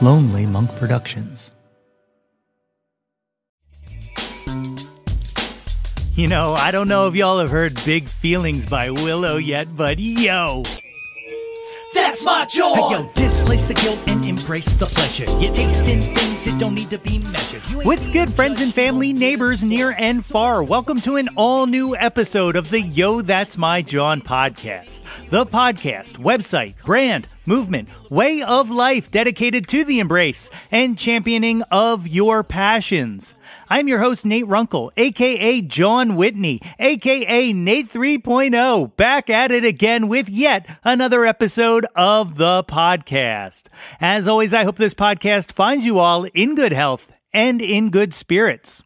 Lonely Monk Productions. You know, I don't know if y'all have heard Big Feelings by Willow yet, but yo! That's my Jawn! Hey yo, displace the guilt and embrace the pleasure. You're tasting things that don't need to be measured. What's good, friends and family, neighbors near and far? Welcome to an all-new episode of the Yo, That's My Jawn podcast. The podcast, website, brand, movement, way of life dedicated to the embrace and championing of your passions. I'm your host, Nate Runkle, a.k.a. Jawn Whitney, a.k.a. Nate 3.0, back at it again with yet another episode of the podcast. As always, I hope this podcast finds you all in good health and in good spirits.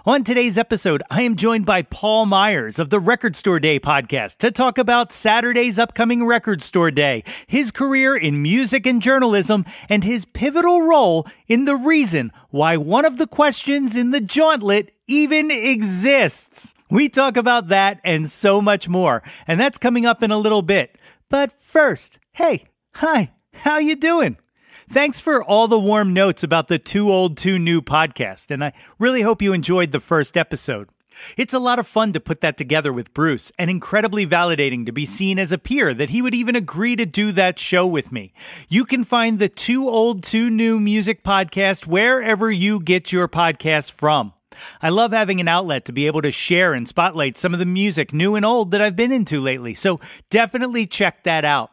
On today's episode, I am joined by Paul Myers of the Record Store Day podcast to talk about Saturday's upcoming Record Store Day, his career in music and journalism, and his pivotal role in the reason why one of the questions in the Jawntlet even exists. We talk about that and so much more, and that's coming up in a little bit. But first, hey, hi, how you doing? Thanks for all the warm notes about the Too Old, Too New podcast, and I really hope you enjoyed the first episode. It's a lot of fun to put that together with Bruce, and incredibly validating to be seen as a peer that he would even agree to do that show with me. You can find the Too Old, Too New music podcast wherever you get your podcasts from. I love having an outlet to be able to share and spotlight some of the music, new and old, that I've been into lately, so definitely check that out.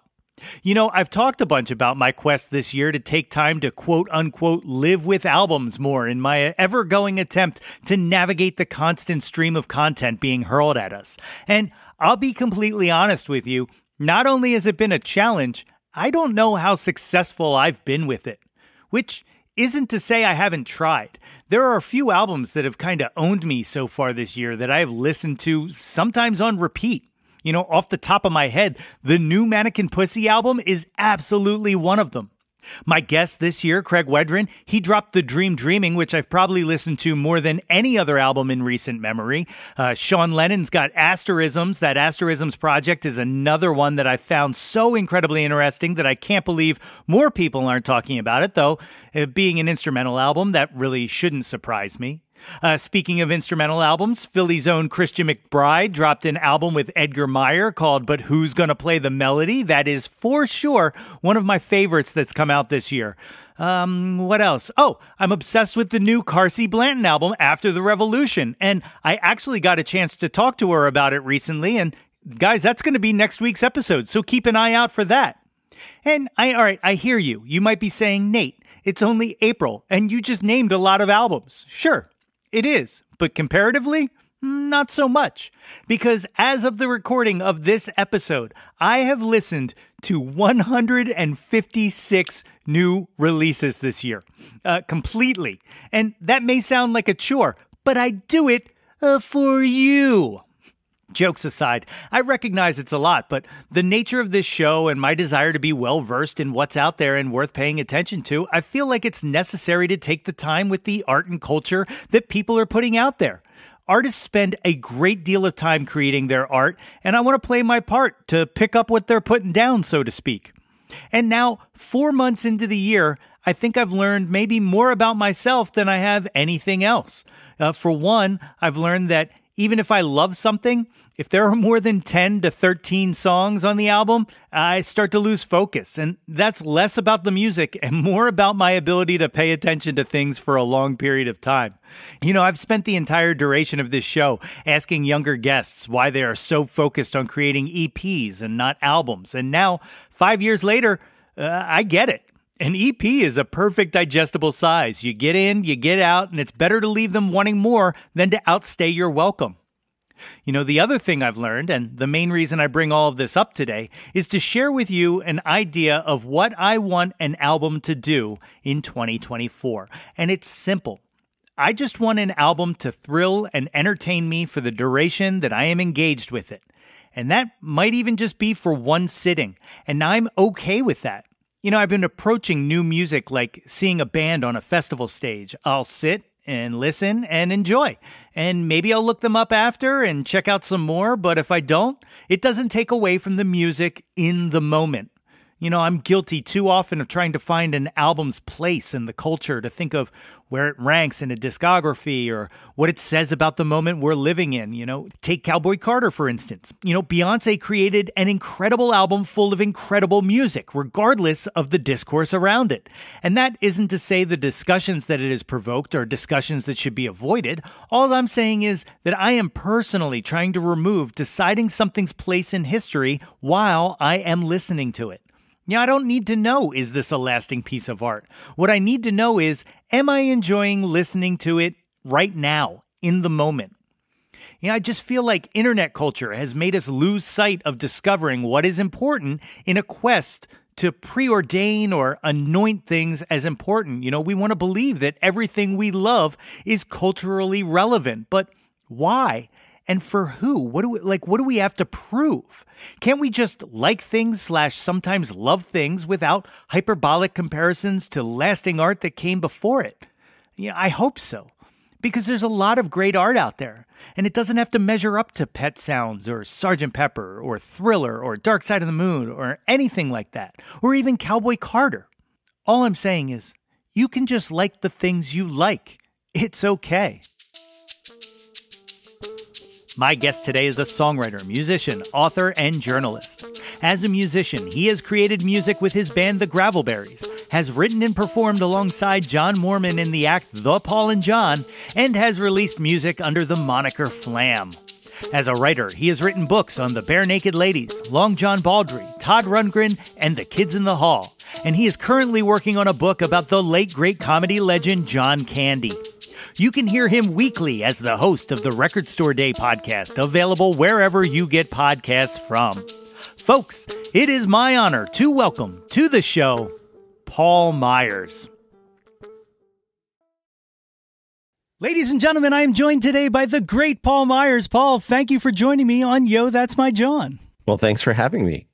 You know, I've talked a bunch about my quest this year to take time to quote-unquote live with albums more in my ever-going attempt to navigate the constant stream of content being hurled at us. And I'll be completely honest with you, not only has it been a challenge, I don't know how successful I've been with it. Which isn't to say I haven't tried. There are a few albums that have kind of owned me so far this year that I have listened to, sometimes on repeat. You know, off the top of my head, the new Mannequin Pussy album is absolutely one of them. My guest this year, Craig Wedren, he dropped The Dream Dreaming, which I've probably listened to more than any other album in recent memory. Sean Lennon's got Asterisms. That Asterisms project is another one that I found so incredibly interesting that I can't believe more people aren't talking about it, though being an instrumental album, that really shouldn't surprise me. Speaking of instrumental albums, Philly's own Christian McBride dropped an album with Edgar Meyer called But Who's Gonna Play the Melody? That is for sure one of my favorites that's come out this year. What else? Oh, I'm obsessed with the new Carsey Blanton album, After the Revolution, and I actually got a chance to talk to her about it recently, and guys, that's going to be next week's episode, so keep an eye out for that. And I hear you. You might be saying, Nate, it's only April, and you just named a lot of albums. Sure. It is, but comparatively, not so much. Because as of the recording of this episode, I have listened to 156 new releases this year. Completely. And that may sound like a chore, but I do it for you. Jokes aside, I recognize it's a lot, but the nature of this show and my desire to be well-versed in what's out there and worth paying attention to, I feel like it's necessary to take the time with the art and culture that people are putting out there. Artists spend a great deal of time creating their art, and I want to play my part to pick up what they're putting down, so to speak. And now, 4 months into the year, I think I've learned maybe more about myself than I have anything else. For one, I've learned that even if I love something, if there are more than 10 to 13 songs on the album, I start to lose focus. And that's less about the music and more about my ability to pay attention to things for a long period of time. You know, I've spent the entire duration of this show asking younger guests why they are so focused on creating EPs and not albums. And now, 5 years later, I get it. An EP is a perfect digestible size. You get in, you get out, and it's better to leave them wanting more than to outstay your welcome. You know, the other thing I've learned, and the main reason I bring all of this up today, is to share with you an idea of what I want an album to do in 2024. And it's simple. I just want an album to thrill and entertain me for the duration that I am engaged with it. And that might even just be for one sitting. And I'm okay with that. You know, I've been approaching new music like seeing a band on a festival stage. I'll sit and listen and enjoy. And maybe I'll look them up after and check out some more. But if I don't, it doesn't take away from the music in the moment. I'm guilty too often of trying to find an album's place in the culture, to think of where it ranks in a discography or what it says about the moment we're living in. Take Cowboy Carter, for instance. Beyonce created an incredible album full of incredible music, regardless of the discourse around it. And that isn't to say the discussions that it has provoked are discussions that should be avoided. All I'm saying is that I am personally trying to remove deciding something's place in history while I am listening to it. I don't need to know, is this a lasting piece of art? What I need to know is, am I enjoying listening to it right now, in the moment? I just feel like internet culture has made us lose sight of discovering what is important in a quest to preordain or anoint things as important. We want to believe that everything we love is culturally relevant, but why? And for who? What do we have to prove? Can't we just like things / sometimes love things without hyperbolic comparisons to lasting art that came before it? I hope so. Because there's a lot of great art out there, and it doesn't have to measure up to Pet Sounds or Sgt. Pepper or Thriller or Dark Side of the Moon or anything like that, or even Cowboy Carter. All I'm saying is, you can just like the things you like. It's okay. My guest today is a songwriter, musician, author, and journalist. As a musician, he has created music with his band The Gravelberries, has written and performed alongside John Mormon in the act The Paul and John, and has released music under the moniker Flam. As a writer, he has written books on the Bare Naked Ladies, Long John Baldry, Todd Rundgren, and The Kids in the Hall. And he is currently working on a book about the late great comedy legend John Candy. You can hear him weekly as the host of the Record Store Day podcast, available wherever you get podcasts from. Folks, it is my honor to welcome to the show, Paul Myers. Ladies and gentlemen, I am joined today by the great Paul Myers. Paul, thank you for joining me on Yo, That's My Jawn. Well, thanks for having me.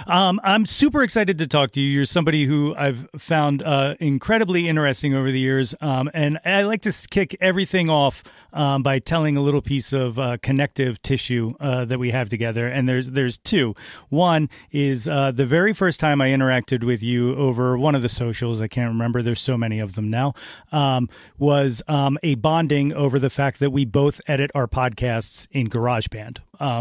I'm super excited to talk to you. You're somebody who I've found incredibly interesting over the years, and I like to kick everything off by telling a little piece of connective tissue that we have together. And there's two. One is the very first time I interacted with you over one of the socials, I can't remember, there's so many of them now, was a bonding over the fact that we both edit our podcasts in GarageBand.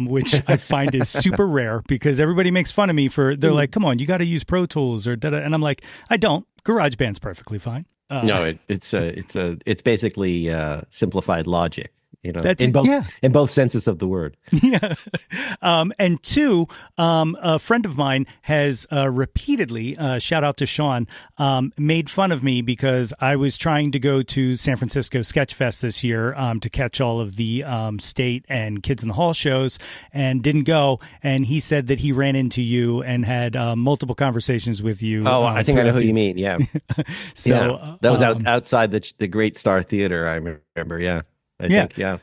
Which I find is super rare because everybody makes fun of me they're like, come on, you got to use Pro Tools or da-da. And I'm like, I don't. GarageBand's perfectly fine. No, it's basically simplified logic. That's in both senses of the word. Yeah. And two, a friend of mine has repeatedly, shout out to Sean, made fun of me because I was trying to go to San Francisco Sketch Fest this year to catch all of the state and Kids in the Hall shows and didn't go. And he said that he ran into you and had multiple conversations with you. Oh, I think I know who you mean. Yeah. So yeah. That was outside the Great Star Theater. I remember. Yeah. I think, yeah.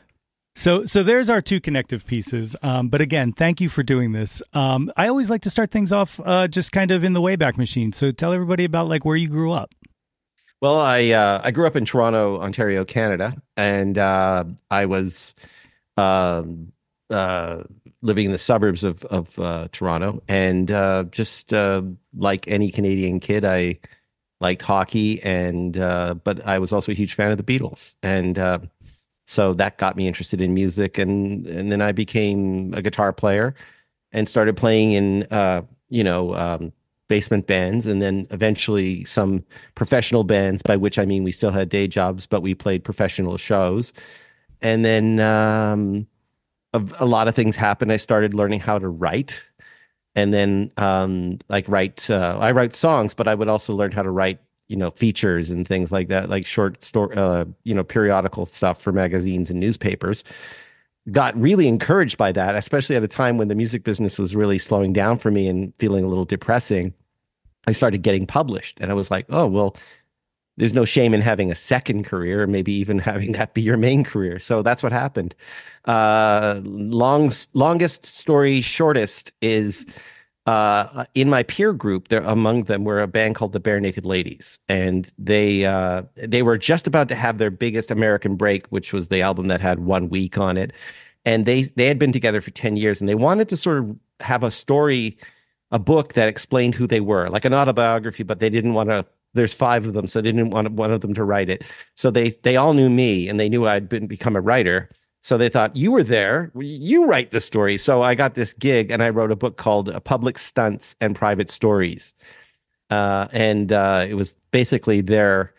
So there's our two connective pieces. But again, thank you for doing this. I always like to start things off just kind of in the Wayback Machine. So tell everybody about where you grew up. Well, I grew up in Toronto, Ontario, Canada, and I was living in the suburbs of Toronto, and just like any Canadian kid, I liked hockey, and but I was also a huge fan of the Beatles, and so that got me interested in music, and then I became a guitar player and started playing in basement bands, and then eventually some professional bands, by which I mean we still had day jobs, but we played professional shows. And then a lot of things happened. I started learning how to write, and then I write songs, but I would also learn how to write features and things like that, like short story, periodical stuff for magazines and newspapers. Got really encouraged by that, especially at a time when the music business was really slowing down for me and feeling a little depressing. I started getting published, and I was like, oh, well, there's no shame in having a second career, or maybe even having that be your main career. So that's what happened. Longest story shortest is, in my peer group, among them were a band called the Bare Naked Ladies, and they were just about to have their biggest American break, which was the album that had 1 week on it. And they had been together for 10 years, and they wanted to sort of have a story a book that explained who they were, like an autobiography, but they didn't want to. There's 5 of them, so they didn't want one of them to write it. So they all knew me, and they knew I'd become a writer. So they thought, you were there, you write the story. So I got this gig, and I wrote a book called Public Stunts and Private Stories, and it was basically their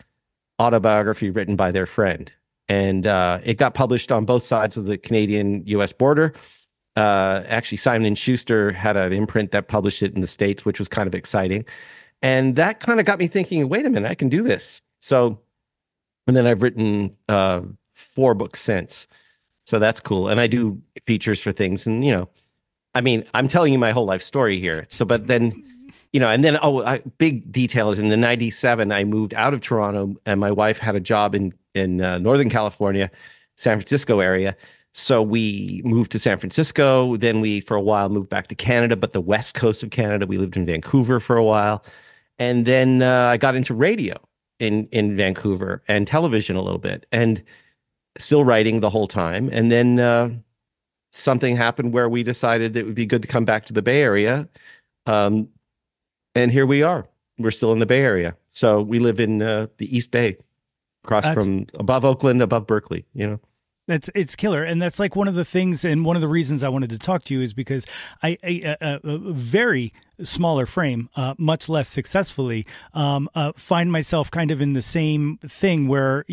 autobiography written by their friend. And it got published on both sides of the Canadian-U.S. border. Actually, Simon and Schuster had an imprint that published it in the States, which was kind of exciting. And that kind of got me thinking, wait a minute, I can do this. So, and then I've written 4 books since. So that's cool. And I do features for things. And, I mean, I'm telling you my whole life story here. So, but then, and then, big detail is in the 97, I moved out of Toronto, and my wife had a job in Northern California, San Francisco area. So we moved to San Francisco. Then we, for a while, moved back to Canada, but the west coast of Canada. We lived in Vancouver for a while. And then I got into radio in Vancouver and television a little bit, and still writing the whole time. And then something happened where we decided it would be good to come back to the Bay Area. And here we are. We're still in the Bay Area. So we live in the East Bay, from above Oakland, above Berkeley, It's killer. And that's like one of the things, and one of the reasons I wanted to talk to you is because I a very smaller frame, much less successfully, find myself kind of in the same thing where,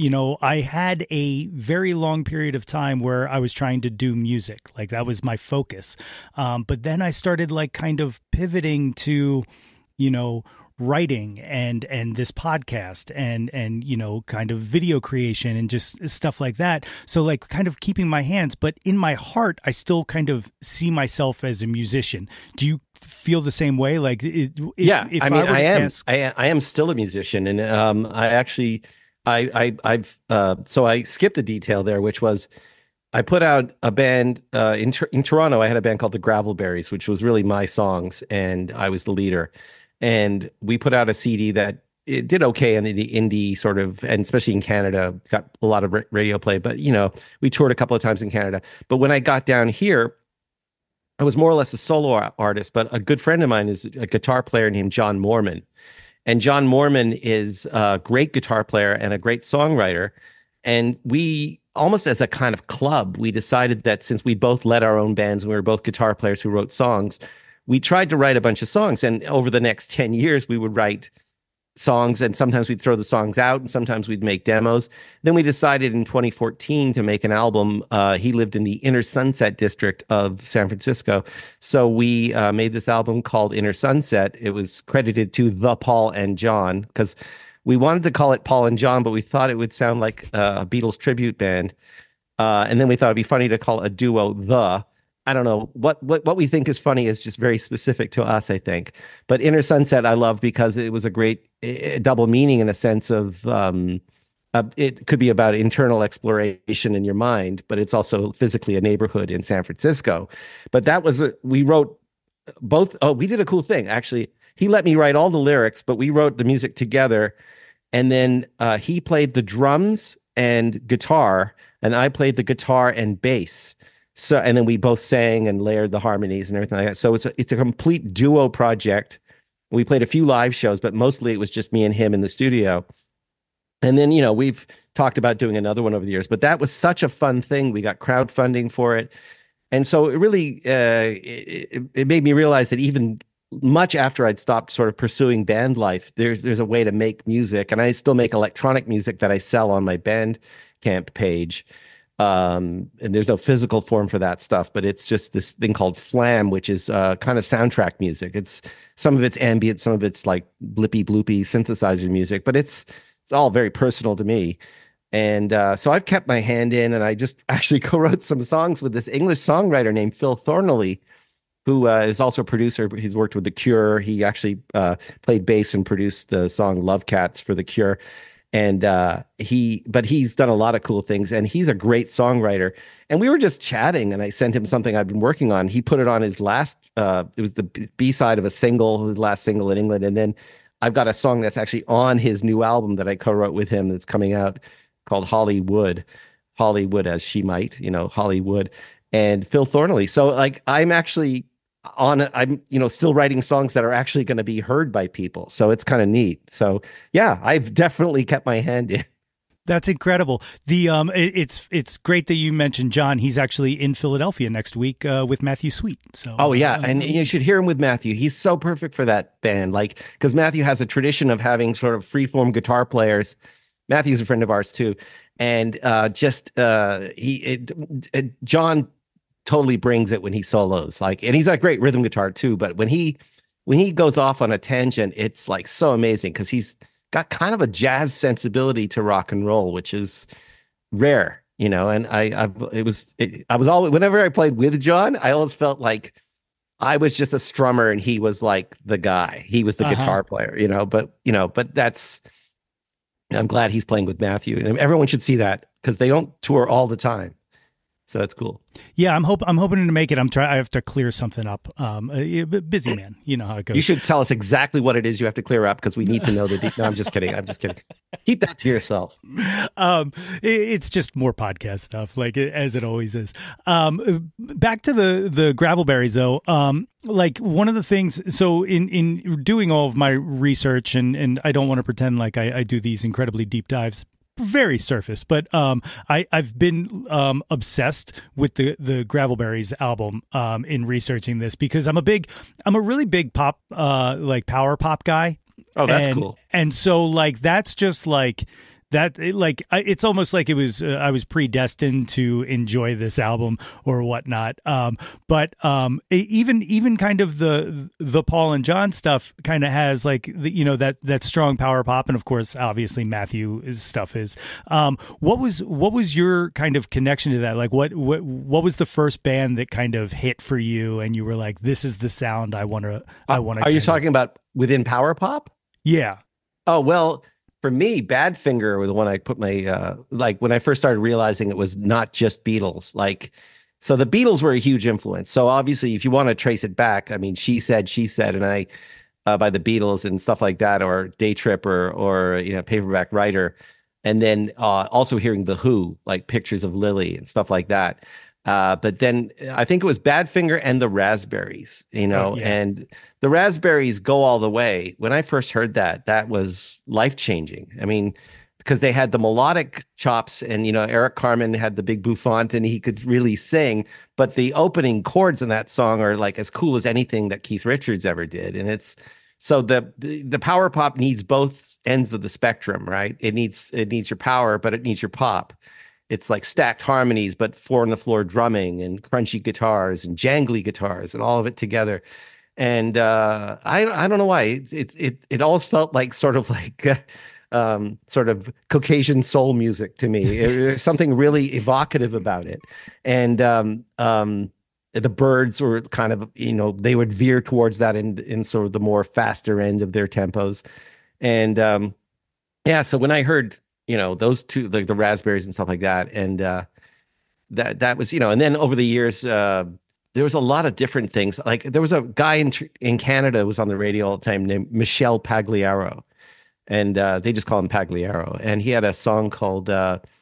I had a very long period of time where I was trying to do music. Like that was my focus. But then I started like kind of pivoting to, writing and this podcast and kind of video creation and just stuff like that. So like kind of keeping my hands, but in my heart I still kind of see myself as a musician. Do you feel the same way? Like if I mean, I am still a musician, and so I skipped the detail there, which was I put out a band in Toronto. I had a band called the Gravelberries, which was really my songs, and I was the leader. And we put out a CD that it did okay in the indie sort of, and especially in Canada, got a lot of radio play. But, we toured a couple of times in Canada. But when I got down here, I was more or less a solo artist. But a good friend of mine is a guitar player named Jawn Mormon. And Jawn Mormon is a great guitar player and a great songwriter. And we, almost as a kind of club, we decided that since we both led our own bands and we were both guitar players who wrote songs, we tried to write a bunch of songs. And over the next 10 years, we would write songs, and sometimes we'd throw the songs out, and sometimes we'd make demos. Then we decided in 2014 to make an album. He lived in the Inner Sunset district of San Francisco. So we made this album called Inner Sunset. It was credited to the Paul and John, because we wanted to call it Paul and John, but we thought it would sound like a Beatles tribute band. And then we thought it'd be funny to call a duo the. I don't know what we think is funny is just very specific to us, I think. But Inner Sunset I love because it was a great double meaning, in a sense of it could be about internal exploration in your mind, but it's also physically a neighborhood in San Francisco. But that was we wrote both. Oh, we did a cool thing actually. He let me write all the lyrics, but we wrote the music together, and then he played the drums and guitar, and I played the guitar and bass. So, and then we both sang and layered the harmonies and everything like that. So it's a complete duo project. We played a few live shows, but mostly it was just me and him in the studio. And then, we've talked about doing another one over the years, but that was such a fun thing. We got crowdfunding for it. And so it really, it made me realize that even much after I'd stopped sort of pursuing band life, there's a way to make music. And I still make electronic music that I sell on my Bandcamp page. And there's no physical form for that stuff, but it's just this thing called Flam, which is kind of soundtrack music. It's some of it's ambient, some of it's like blippy bloopy synthesizer music, but it's all very personal to me. And so I've kept my hand in, and I just actually co-wrote some songs with this English songwriter named Phil Thornley, who is also a producer. He's worked with The Cure. He actually played bass and produced the song Love Cats for The Cure. And he's done a lot of cool things, and he's a great songwriter. And we were just chatting, and I sent him something I've been working on. He put it on his last, it was the B-side of a single, his last single in England. And then I've got a song that's actually on his new album that I co-wrote with him that's coming out called Hollywood as she might, Hollywood, and Phil Thornley. So like, I'm actually I'm, still writing songs that are actually going to be heard by people. So it's kind of neat. So yeah, I've definitely kept my hand in. That's incredible. It's great that you mentioned Jawn. He's actually in Philadelphia next week with Matthew Sweet. So oh yeah, and you should hear him with Matthew. He's so perfect for that band. Like, because Matthew has a tradition of having sort of freeform guitar players. Matthew's a friend of ours too, and Jawn totally brings it when he solos. Like, and he's got great rhythm guitar too. But when he goes off on a tangent, it's like so amazing because he's got kind of a jazz sensibility to rock and roll, which is rare, and I was always, whenever I played with Jawn, I always felt like I was just a strummer and he was like the guy. He was the guitar player, but I'm glad he's playing with Matthew, and everyone should see that because they don't tour all the time. So it's cool. Yeah, I'm hoping to make it. I have to clear something up. Busy man, you know how it goes. You should tell us exactly what it is you have to clear up because we need to know the. No, I'm just kidding. Keep that to yourself. It's just more podcast stuff, like as it always is. Back to the Gravelberries, though. Like one of the things. So in doing all of my research, and I don't want to pretend like I do these incredibly deep dives. Very surface, but I've been obsessed with the Gravelberries album in researching this because I'm a really big pop like power pop guy. Oh, that's cool. And so like that's just like that it's almost like it was I was predestined to enjoy this album or whatnot. But even kind of the Paul and John stuff kind of has like that strong power pop, and of course obviously Matthew's stuff is. What was your kind of connection to that? Like what was the first band that kind of hit for you and you were like, this is the sound I want to. Are you talking about within power pop? Yeah. Oh well. For me, Badfinger was the one I put my like when I first started realizing it was not just Beatles. Like, so the Beatles were a huge influence. So obviously, if you want to trace it back, I mean, She Said, and I by the Beatles and stuff like that, or Day Trip, or Paperback Writer, and then also hearing the Who, like Pictures of Lily and stuff like that. But then I think it was Badfinger and the Raspberries, and the Raspberries go all the way. When I first heard that was life-changing. I mean, because they had the melodic chops and, Eric Carmen had the big bouffant and he could really sing, but the opening chords in that song are like as cool as anything that Keith Richards ever did. And it's, so the power pop needs both ends of the spectrum, right? It needs your power, but it needs your pop. It's like stacked harmonies, but four on the floor drumming and crunchy guitars and jangly guitars and all of it together. And I don't know why it always felt like sort of Caucasian soul music to me. There's something really evocative about it. And the Byrds were kind of, they would veer towards that in sort of the more faster end of their tempos. And so when I heard those two, like the Raspberries and stuff like that, and that was, and then over the years, there was a lot of different things. Like there was a guy in Canada who was on the radio all the time named Michel Pagliaro, and they just call him Pagliaro. And he had a song called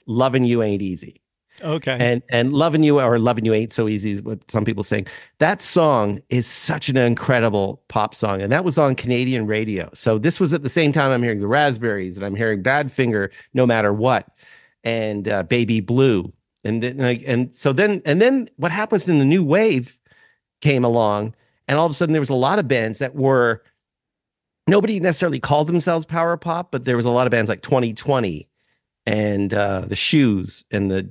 "Lovin' You Ain't Easy." Okay. And "Lovin' You" or "Lovin' You Ain't So Easy" is what some people sing. That song is such an incredible pop song, and that was on Canadian radio. So this was at the same time I'm hearing the Raspberries and I'm hearing Badfinger, No Matter What, and Baby Blue. And then what happens in the new wave came along, and all of a sudden there was a lot of bands that were, nobody necessarily called themselves power pop, but there was a lot of bands like 2020 and the Shoes and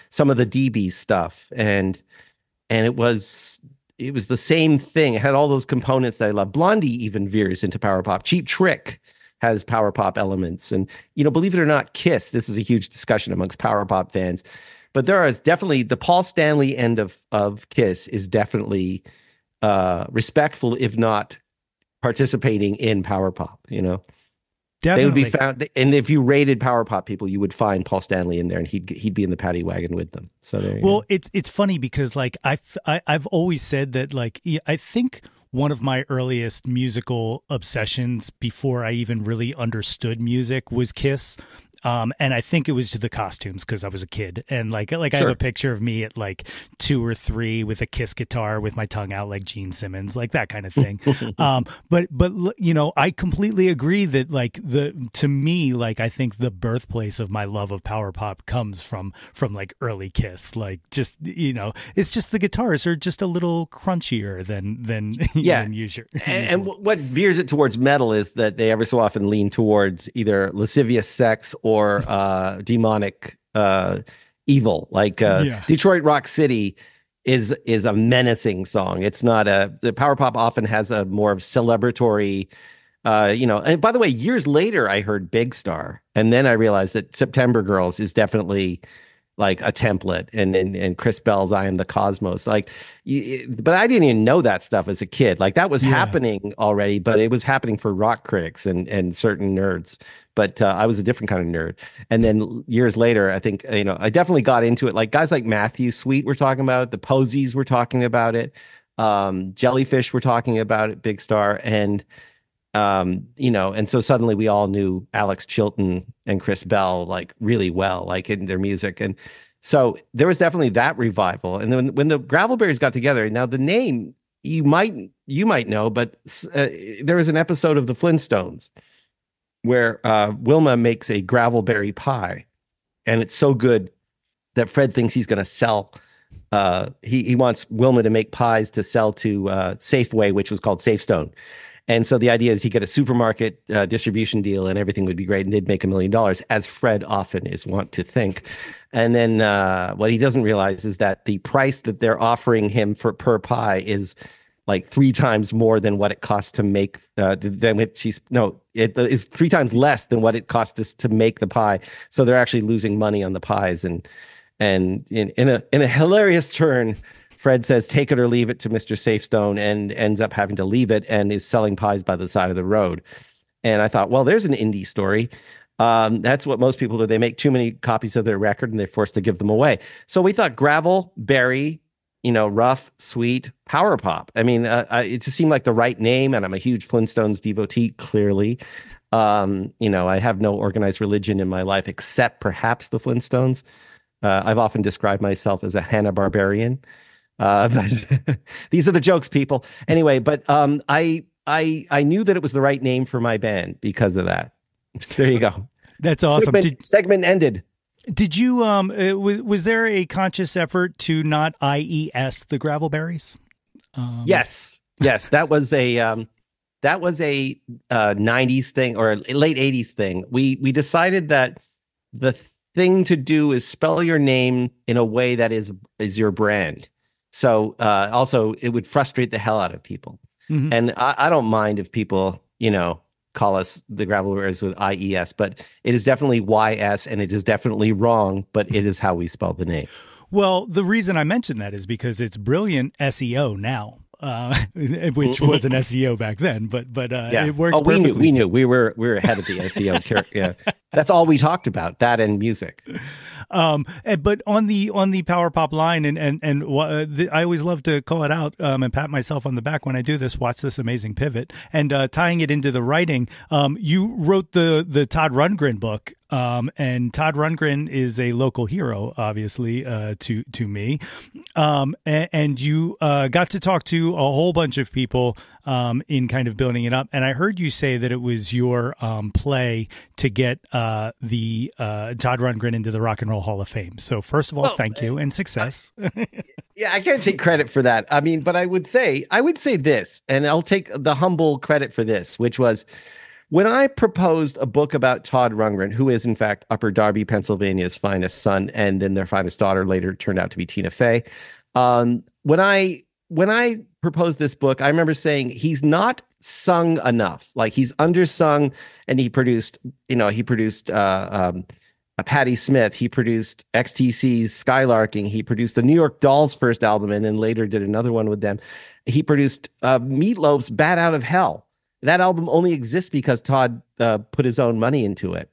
some of the DB stuff, and it was the same thing. It had all those components that I love. Blondie even veers into power pop. Cheap Trick has power pop elements, and believe it or not, Kiss. This is a huge discussion amongst power pop fans. But there is definitely the Paul Stanley end of Kiss is definitely respectful, if not participating in power pop. Definitely. They would be found, and if you rated power pop people, you would find Paul Stanley in there, and he'd be in the paddy wagon with them. So there you go. It's funny because like I've always said that like I think one of my earliest musical obsessions before I even really understood music was Kiss. And I think it was to the costumes because I was a kid. And like I have a picture of me at like 2 or 3 with a Kiss guitar with my tongue out like Gene Simmons, like that kind of thing. But you know, I completely agree that like to me, like I think the birthplace of my love of power pop comes from like early Kiss. Like just, you know, it's just the guitars are just a little crunchier than usual. And what veers it towards metal is that they ever so often lean towards either lascivious sex or demonic evil. Like Detroit Rock City is a menacing song. It's not the power pop often has a more celebratory, you know. And by the way, years later I heard Big Star, and then I realized that September Girls is definitely like a template, and Chris Bell's I Am the Cosmos. Like, but I didn't even know that stuff as a kid. Like that was happening already, but it was happening for rock critics and certain nerds. But I was a different kind of nerd. And then years later, I think, you know, I definitely got into it. Like guys like Matthew Sweet were talking about it. The Posies were talking about it. Jellyfish were talking about it, Big Star. And, you know, and so suddenly we all knew Alex Chilton and Chris Bell like really well, like in their music. And so there was definitely that revival. And then when the Gravelberries got together, now the name you might know, but there was an episode of the Flintstones where Wilma makes a gravelberry pie, and it's so good that Fred thinks he's going to sell. He wants Wilma to make pies to sell to Safeway, which was called Safestone. And so the idea is he get a supermarket distribution deal and everything would be great, and they'd make $1 million, as Fred often is wont to think. And then what he doesn't realize is that the price that they're offering him for per pie is like 3 times more than what it costs to make it is 3 times less than what it costs us to make the pie. So they're actually losing money on the pies. And in a hilarious turn, Fred says, take it or leave it to Mr. Safestone, and ends up having to leave it and is selling pies by the side of the road. And I thought, well, there's an indie story. That's what most people do. They make too many copies of their record and they're forced to give them away. So we thought gravel, berry, you know, rough, sweet, power pop. I mean, it just seemed like the right name, and I'm a huge Flintstones devotee, clearly. You know, I have no organized religion in my life except perhaps the Flintstones. I've often described myself as a Hanna-Barbarian. These are the jokes, people. Anyway, but I knew that it was the right name for my band because of that. There you go. That's awesome. Segment ended. Did you was there a conscious effort to not IES the Gravelberries? Yes, that was a 90s thing or late 80s thing. We decided that the thing to do is spell your name in a way that is your brand. So also it would frustrate the hell out of people. Mm-hmm. And I don't mind if people, you know, call us the Gravelberries with IES, but it is definitely YS, and it is definitely wrong, but it is how we spell the name. Well, the reason I mentioned that is because it's brilliant SEO now. Which wasn't SEO back then, but it works. Oh, we knew we were ahead of the SEO. Yeah, that's all we talked about, that and music. But on the power pop line, I always love to call it out and pat myself on the back when I do this. Watch this amazing pivot, and tying it into the writing. You wrote the Todd Rundgren book. And Todd Rundgren is a local hero, obviously, to me. And you got to talk to a whole bunch of people in kind of building it up. And I heard you say that it was your play to get the Todd Rundgren into the Rock and Roll Hall of Fame. So first of all, thank you and success. Yeah, I can't take credit for that. I mean, but I would say this, and I'll take the humble credit for this, which was, when I proposed a book about Todd Rundgren, who is in fact Upper Darby, Pennsylvania's finest son, and then their finest daughter later turned out to be Tina Fey. When I proposed this book, I remember saying he's not sung enough. Like, he's undersung, and he produced Patti Smith. He produced XTC's Skylarking. He produced the New York Dolls' first album, and then later did another one with them. He produced Meatloaf's Bat Out of Hell. That album only exists because Todd put his own money into it.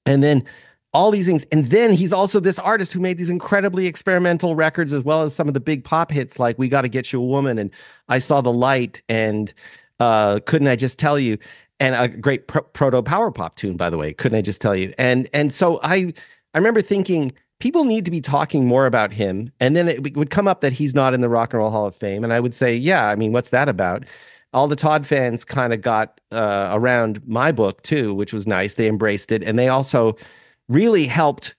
And then all these things. And then he's also this artist who made these incredibly experimental records, as well as some of the big pop hits like We Gotta Get You a Woman and I Saw the Light and Couldn't I Just Tell You? And a great proto power pop tune, by the way. Couldn't I Just Tell You? And so I remember thinking people need to be talking more about him. And then it would come up that he's not in the Rock and Roll Hall of Fame, and I would say, yeah, I mean, what's that about? All the Todd fans kind of got around my book too, which was nice. They embraced it, and they also really helped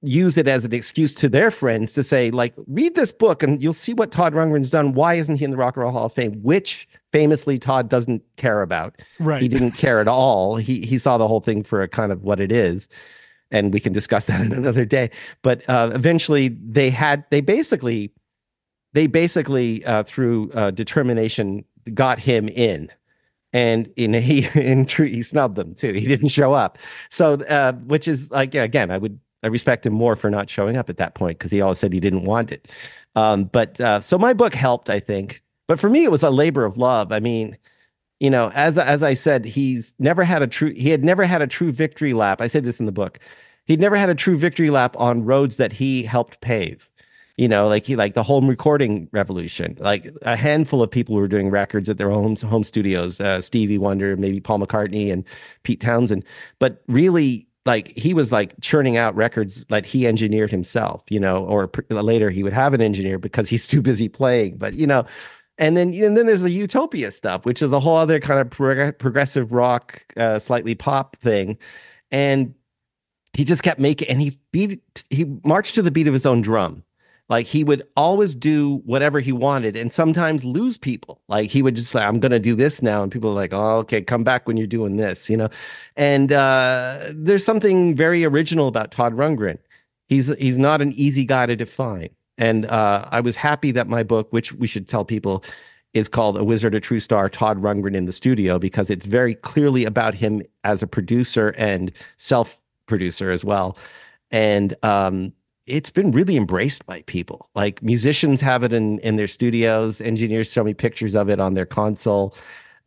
use it as an excuse to their friends to say, like, read this book and you'll see what Todd Rundgren's done. Why isn't he in the Rock and Roll Hall of Fame? Which famously Todd doesn't care about. Right. He didn't care at all. He saw the whole thing for a kind of what it is. And we can discuss that in another day. But eventually they basically through determination got him in. And he snubbed them too. He didn't show up. So which is like, yeah, again, I respect him more for not showing up at that point because he always said he didn't want it. But so my book helped, I think. But for me, it was a labor of love. I mean, as I said, he had never had a true victory lap. I said this in the book. He'd never had a true victory lap on roads that he helped pave. Like the home recording revolution. Like a handful of people were doing records at their home studios. Stevie Wonder, maybe Paul McCartney, and Pete Townsend. But really, like he was like churning out records like he engineered himself, or later he would have an engineer because he's too busy playing. But and then there's the Utopia stuff, which is a whole other kind of progressive rock, slightly pop thing, and he just kept making, and he marched to the beat of his own drum. Like he would always do whatever he wanted and sometimes lose people. Like he would just say, I'm going to do this now. And people are like, oh, okay, come back when you're doing this, And there's something very original about Todd Rundgren. He's not an easy guy to define. And I was happy that my book, which we should tell people, is called A Wizard, a True Star, Todd Rundgren in the Studio, because it's very clearly about him as a producer and self-producer as well. And it's been really embraced by people. Like musicians have it in their studios. Engineers show me pictures of it on their console.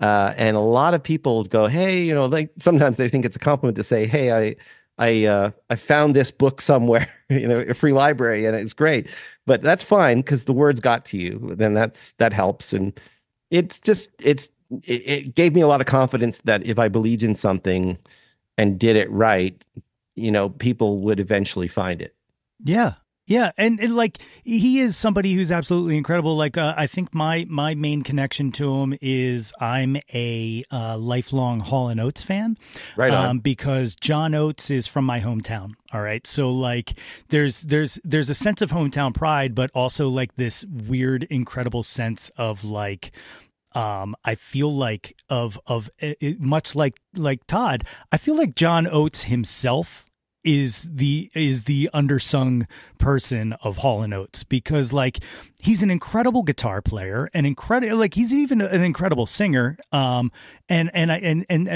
And a lot of people go, hey, like sometimes they think it's a compliment to say, hey, I found this book somewhere, a free library, and it's great. But that's fine because the words got to you. Then that helps. And it gave me a lot of confidence that if I believed in something and did it right, people would eventually find it. Yeah. Yeah. And like, he is somebody who's absolutely incredible. Like, I think my main connection to him is I'm a lifelong Hall & Oates fan. Right on. Because John Oates is from my hometown. All right. So like there's a sense of hometown pride, but also like this weird, incredible sense of like, I feel like much like Todd, I feel like John Oates himself is the undersung person of Hall & Oates, because like he's an incredible guitar player, he's even an incredible singer. And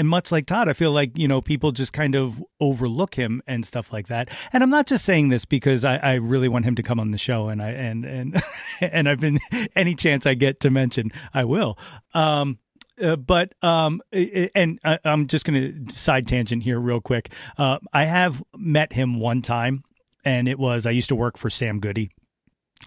much like Todd, I feel like, people just kind of overlook him and stuff like that. And I'm not just saying this because I really want him to come on the show, and I've been, any chance I get to mention, I will. But I'm just going to side tangent here real quick. I have met him one time, and I used to work for Sam Goody.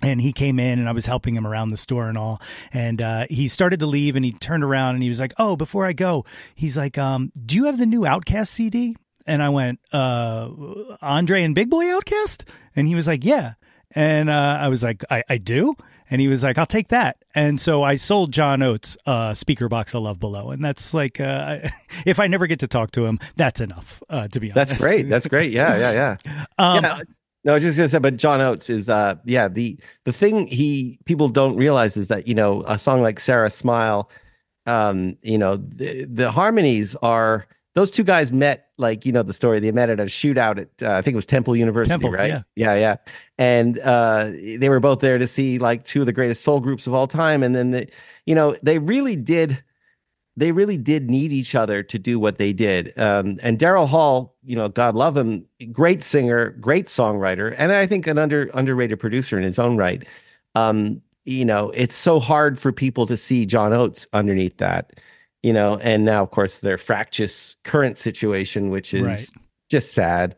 And he came in and I was helping him around the store and all. And he started to leave and he turned around and he was like, oh, before I go, he's like, do you have the new Outcast CD? And I went, Andre and Big Boy Outcast? And he was like, yeah. And I was like, I do? And he was like, I'll take that. And so I sold John Oates Speaker Box of Love Below. And that's like, if I never get to talk to him, that's enough, to be honest. That's great. Yeah. No, just gonna say, but John Oates is, the thing people don't realize is that, a song like Sarah Smile, the harmonies are, those two guys met, like, the story, they met at a shootout at, I think it was Temple University, right? Yeah. And they were both there to see like two of the greatest soul groups of all time. And then, they really did need each other to do what they did. And Daryl Hall, God love him, great singer, great songwriter, and I think an underrated producer in his own right. It's so hard for people to see John Oates underneath that. And now, of course, their fractious current situation, which is just sad.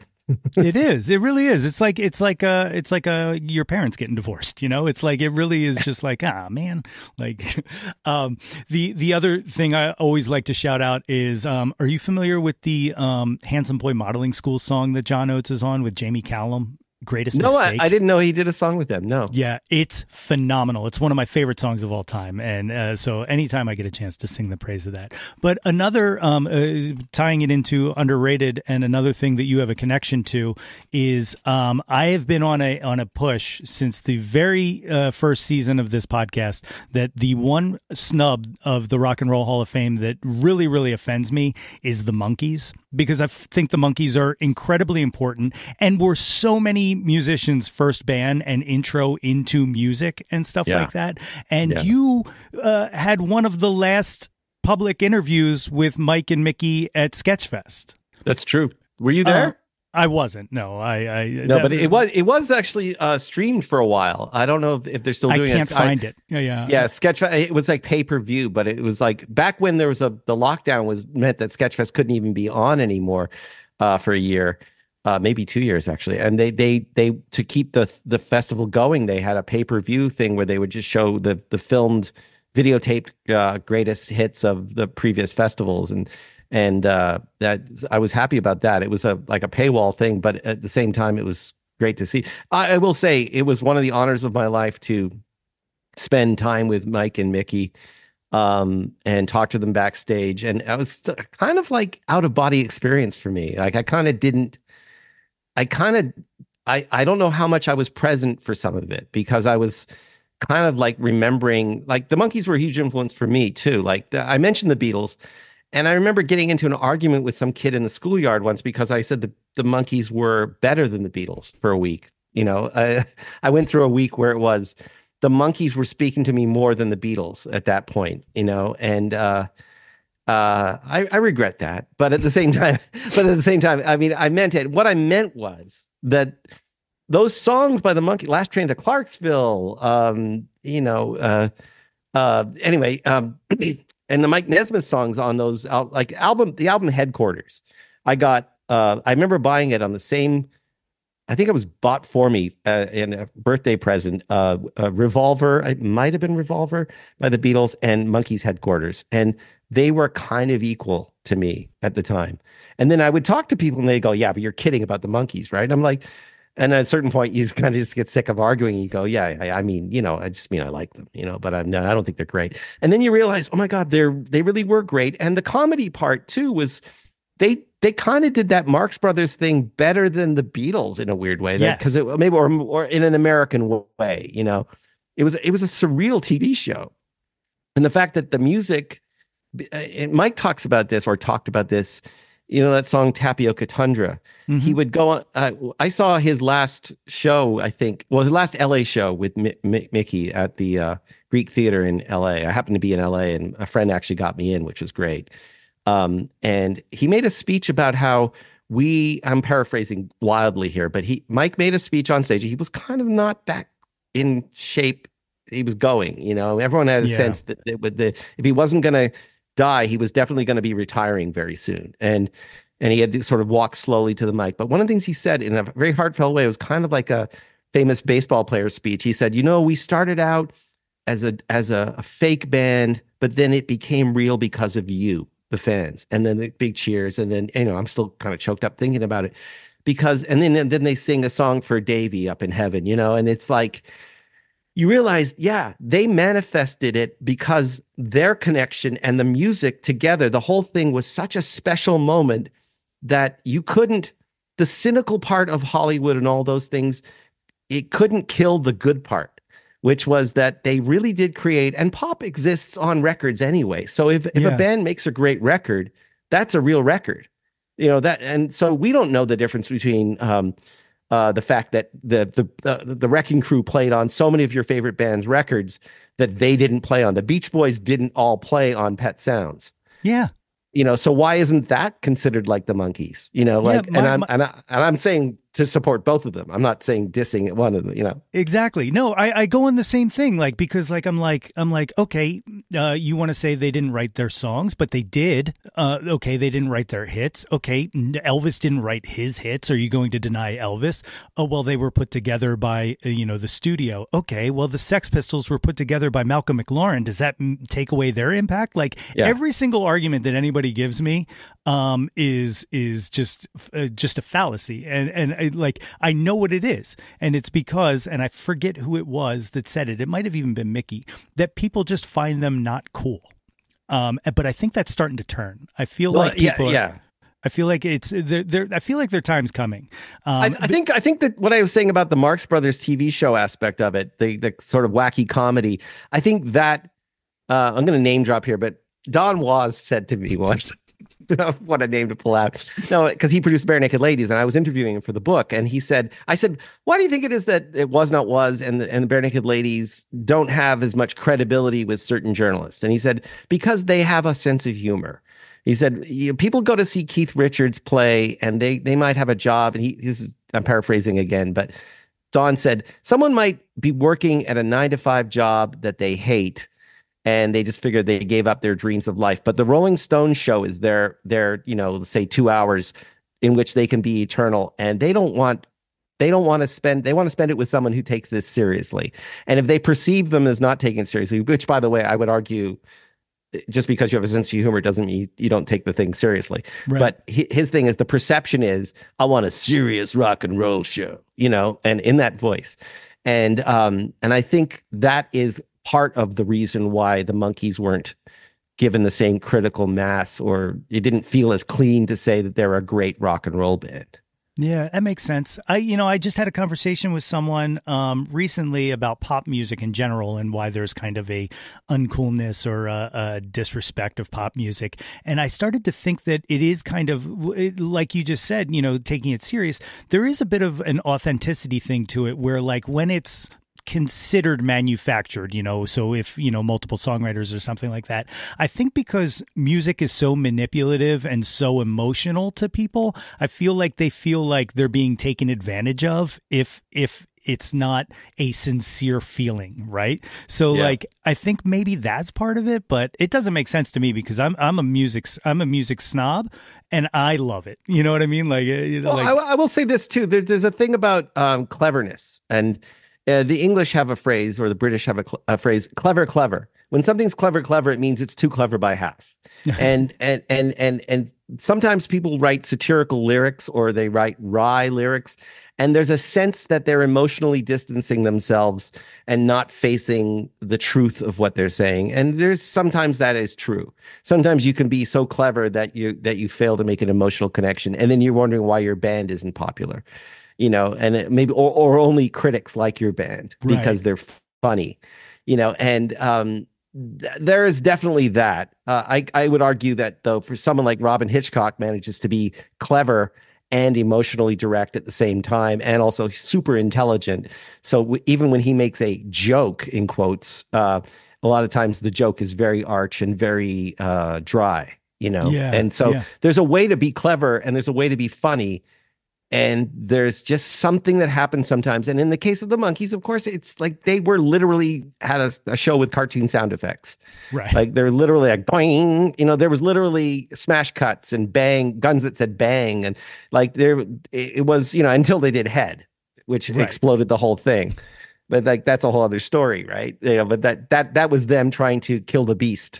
It is. It really is. It's like your parents getting divorced, you know? It's like, it really is just like, man, like, the other thing I always like to shout out is, are you familiar with the, Handsome Boy Modeling School song that John Oates is on with Jamie Callum? Greatest No, Mistake. I didn't know he did a song with them. No. Yeah, it's phenomenal. It's one of my favorite songs of all time. And so anytime I get a chance to sing the praise of that. But another, tying it into underrated, and another thing that you have a connection to is I have been on a push since the very first season of this podcast that the one snub of the Rock and Roll Hall of Fame that really, really offends me is the Monkees, because I think the Monkees are incredibly important and were so many musicians' first band and intro into music and stuff like that. And you had one of the last public interviews with Mike and Mickey at Sketchfest. That's true. Were you there? I wasn't. No, but it was actually streamed for a while. I don't know if they're still doing it. I can't find it. Yeah. Sketchfest. It was like pay-per-view, but it was like back when there was the lockdown was meant that Sketchfest couldn't even be on anymore for a year. Maybe 2 years actually, and they to keep the festival going, they had a pay-per-view thing where they would just show the filmed, videotaped greatest hits of the previous festivals, and that I was happy about that. It was like a paywall thing, but at the same time, it was great to see. I will say it was one of the honors of my life to spend time with Mike and Mickey, and talk to them backstage, and it was kind of like out of body experience for me. Like I don't know how much I was present for some of it, because I was kind of like remembering, like the Monkees were a huge influence for me too. Like I mentioned the Beatles, and I remember getting into an argument with some kid in the schoolyard once because I said the Monkees were better than the Beatles for a week. You know, I went through a week where it was the Monkees were speaking to me more than the Beatles at that point, you know, and I regret that, but at the same time, I mean, I meant it. What I meant was that those songs by the Monkey, Last Train to Clarksville, anyway, and the Mike Nesmith songs on those, the album Headquarters. I remember buying it on the same, I think it was bought for me in a birthday present, Revolver. It might have been Revolver by the Beatles and Monkees Headquarters. And they were kind of equal to me at the time. And then I would talk to people and they go, yeah, but you're kidding about the Monkees, right? I'm like, and at a certain point, you just kind of just get sick of arguing. And you go, yeah, I mean, you know, I just mean I like them, you know, but I don't think they're great. And then you realize, oh my God, they really were great. And the comedy part too was they kind of did that Marx Brothers thing better than the Beatles in a weird way. Yes. Because it maybe or in an American way, you know, it was a surreal TV show. And the fact that the music, Mike talked about this, you know, that song Tapioca Tundra. Mm-hmm. He would go on. I saw his last show, his last LA show with Mickey at the Greek Theater in LA. I happened to be in LA, and a friend actually got me in, which was great. And he made a speech about how I'm paraphrasing wildly here, but Mike made a speech on stage. He was kind of not that in shape. He was going, you know, everyone had a sense that if he wasn't going to die, he was definitely going to be retiring very soon. And he had to sort of walk slowly to the mic. But one of the things he said in a very heartfelt way, it was kind of like a famous baseball player speech. He said, you know, we started out as a fake band, but then it became real because of you, the fans. And then the big cheers. And then, you know, I'm still kind of choked up thinking about it and then they sing a song for Davy up in heaven, you know, and it's like, you realize, they manifested it because their connection and the music together, the whole thing was such a special moment that the cynical part of Hollywood and all those things, it couldn't kill the good part, which was that they really did create, and pop exists on records anyway. So if a band makes a great record, that's a real record, you know, and so we don't know the difference between, the fact that the Wrecking Crew played on so many of your favorite band's records that they didn't play on. The Beach Boys didn't all play on Pet Sounds. Yeah. You know, so why isn't that considered like the Monkees? You know, like, I'm saying to support both of them. I'm not saying dissing one of them, you know. Exactly. No, I go on the same thing, like, because like I'm like, okay, you want to say they didn't write their songs, but they did. Okay, they didn't write their hits. Okay, Elvis didn't write his hits. Are you going to deny Elvis? Oh, well, they were put together by the studio. Okay, well, the Sex Pistols were put together by Malcolm McLaren. Does that take away their impact? Like every single argument that anybody gives me is just a fallacy, and I know what it is, and it's because, and I forget who it was that said it. It might have even been Mickey, that people just find them not cool. But I think that's starting to turn. I feel like people. I feel like I feel like their time's coming. I think that what I was saying about the Marx Brothers TV show aspect of it, the sort of wacky comedy. I think that I'm going to name drop here, but Don Was said to me once. What a name to pull out. No, because he produced Bare Naked Ladies, and I was interviewing him for the book, and I said, why do you think it is that it was not was and the Bare Naked Ladies don't have as much credibility with certain journalists? And he said, because they have a sense of humor. He said, people go to see Keith Richards play, and they might have a job, and I'm paraphrasing again, but Don said, someone might be working at a 9-to-5 job that they hate, and they just figured they gave up their dreams of life. But the Rolling Stones show is their say 2 hours in which they can be eternal. And they want to spend it with someone who takes this seriously. And if they perceive them as not taking it seriously, which, by the way, I would argue, just because you have a sense of humor doesn't mean you don't take the thing seriously. Right. But his thing is, the perception is, I want a serious rock and roll show, and in that voice. And I think that is part of the reason why the Monkees weren't given the same critical mass, or it didn't feel as clean to say that they're a great rock and roll band. Yeah, that makes sense. I just had a conversation with someone recently about pop music in general and why there's kind of a uncoolness or a disrespect of pop music. And I started to think that it is kind of, like you just said, taking it serious. There is a bit of an authenticity thing to it where, like, when it's considered manufactured, so if multiple songwriters or something like that, I think because music is so manipulative and so emotional to people, I feel like they feel like they're being taken advantage of if it's not a sincere feeling, right? So like, I think maybe that's part of it, but it doesn't make sense to me because I'm a music snob and I love it. You know what I mean? Like, I will say this too. There's a thing about cleverness, and the English have a phrase, or the British have a phrase, clever, clever. When something's clever, clever, it means it's too clever by half. and sometimes people write satirical lyrics, or they write wry lyrics, and there's a sense that they're emotionally distancing themselves and not facing the truth of what they're saying. And there's sometimes that is true. Sometimes you can be so clever that you fail to make an emotional connection, and then you're wondering why your band isn't popular. And it maybe, or only critics like your band because they're funny, and there is definitely that. I would argue that, though, for someone like Robin Hitchcock manages to be clever and emotionally direct at the same time, and also super intelligent. So even when he makes a joke, in quotes, a lot of times the joke is very arch and very dry, and so there's a way to be clever and there's a way to be funny. And there's just something that happens sometimes. And in the case of the Monkees, of course, it's like they were literally had a show with cartoon sound effects. Right. Like they're literally like, boing, there was literally smash cuts and bang, guns that said bang. And like it was, until they did Head, which exploded the whole thing. But like, that's a whole other story, right? But that was them trying to kill the beast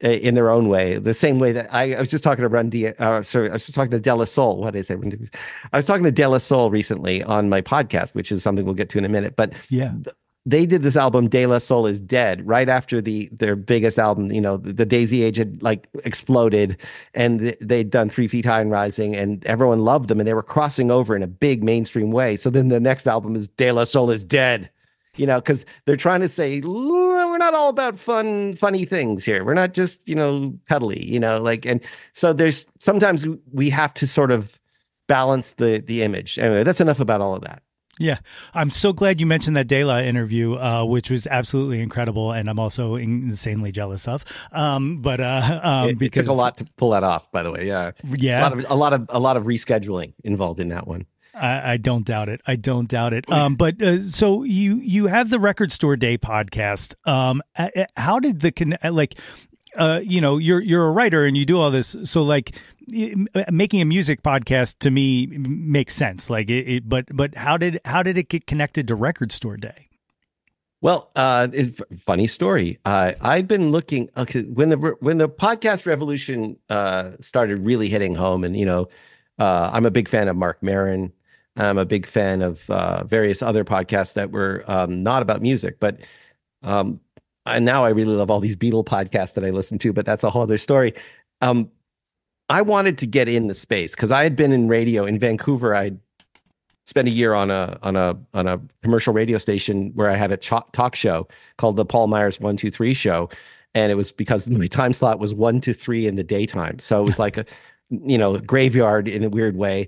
in their own way, the same way that I was just talking to I was just talking to De La Soul. What did I say? I was talking to De La Soul recently on my podcast, which is something we'll get to in a minute. But they did this album, De La Soul is Dead, right after their biggest album. The Daisy Age had like exploded, and they'd done 3 Feet High and Rising, and everyone loved them, and they were crossing over in a big mainstream way. So then the next album is De La Soul is Dead. Because they're trying to say, we're not all about funny things here. We're not just, cuddly, and so there's sometimes we have to sort of balance the image. Anyway, that's enough about all of that. Yeah. I'm so glad you mentioned that De La interview, which was absolutely incredible. And I'm also insanely jealous of, it took a lot to pull that off, by the way. Yeah. Yeah. A lot of rescheduling involved in that one. I don't doubt it. I don't doubt it. But so you have the Record Store Day podcast. How did you're a writer and you do all this. So like making a music podcast to me makes sense. Like but how did it get connected to Record Store Day? Well, it's a funny story. I've been looking when the podcast revolution started really hitting home, and I'm a big fan of Mark Maron. I'm a big fan of various other podcasts that were not about music, but and now I really love all these Beatle podcasts that I listen to. But that's a whole other story. I wanted to get in the space because I had been in radio in Vancouver. I'd spent a year on a commercial radio station where I had a talk show called the Paul Myers 1-2-3 Show, and it was because my time slot was 1 to 3 in the daytime, so it was like a graveyard in a weird way.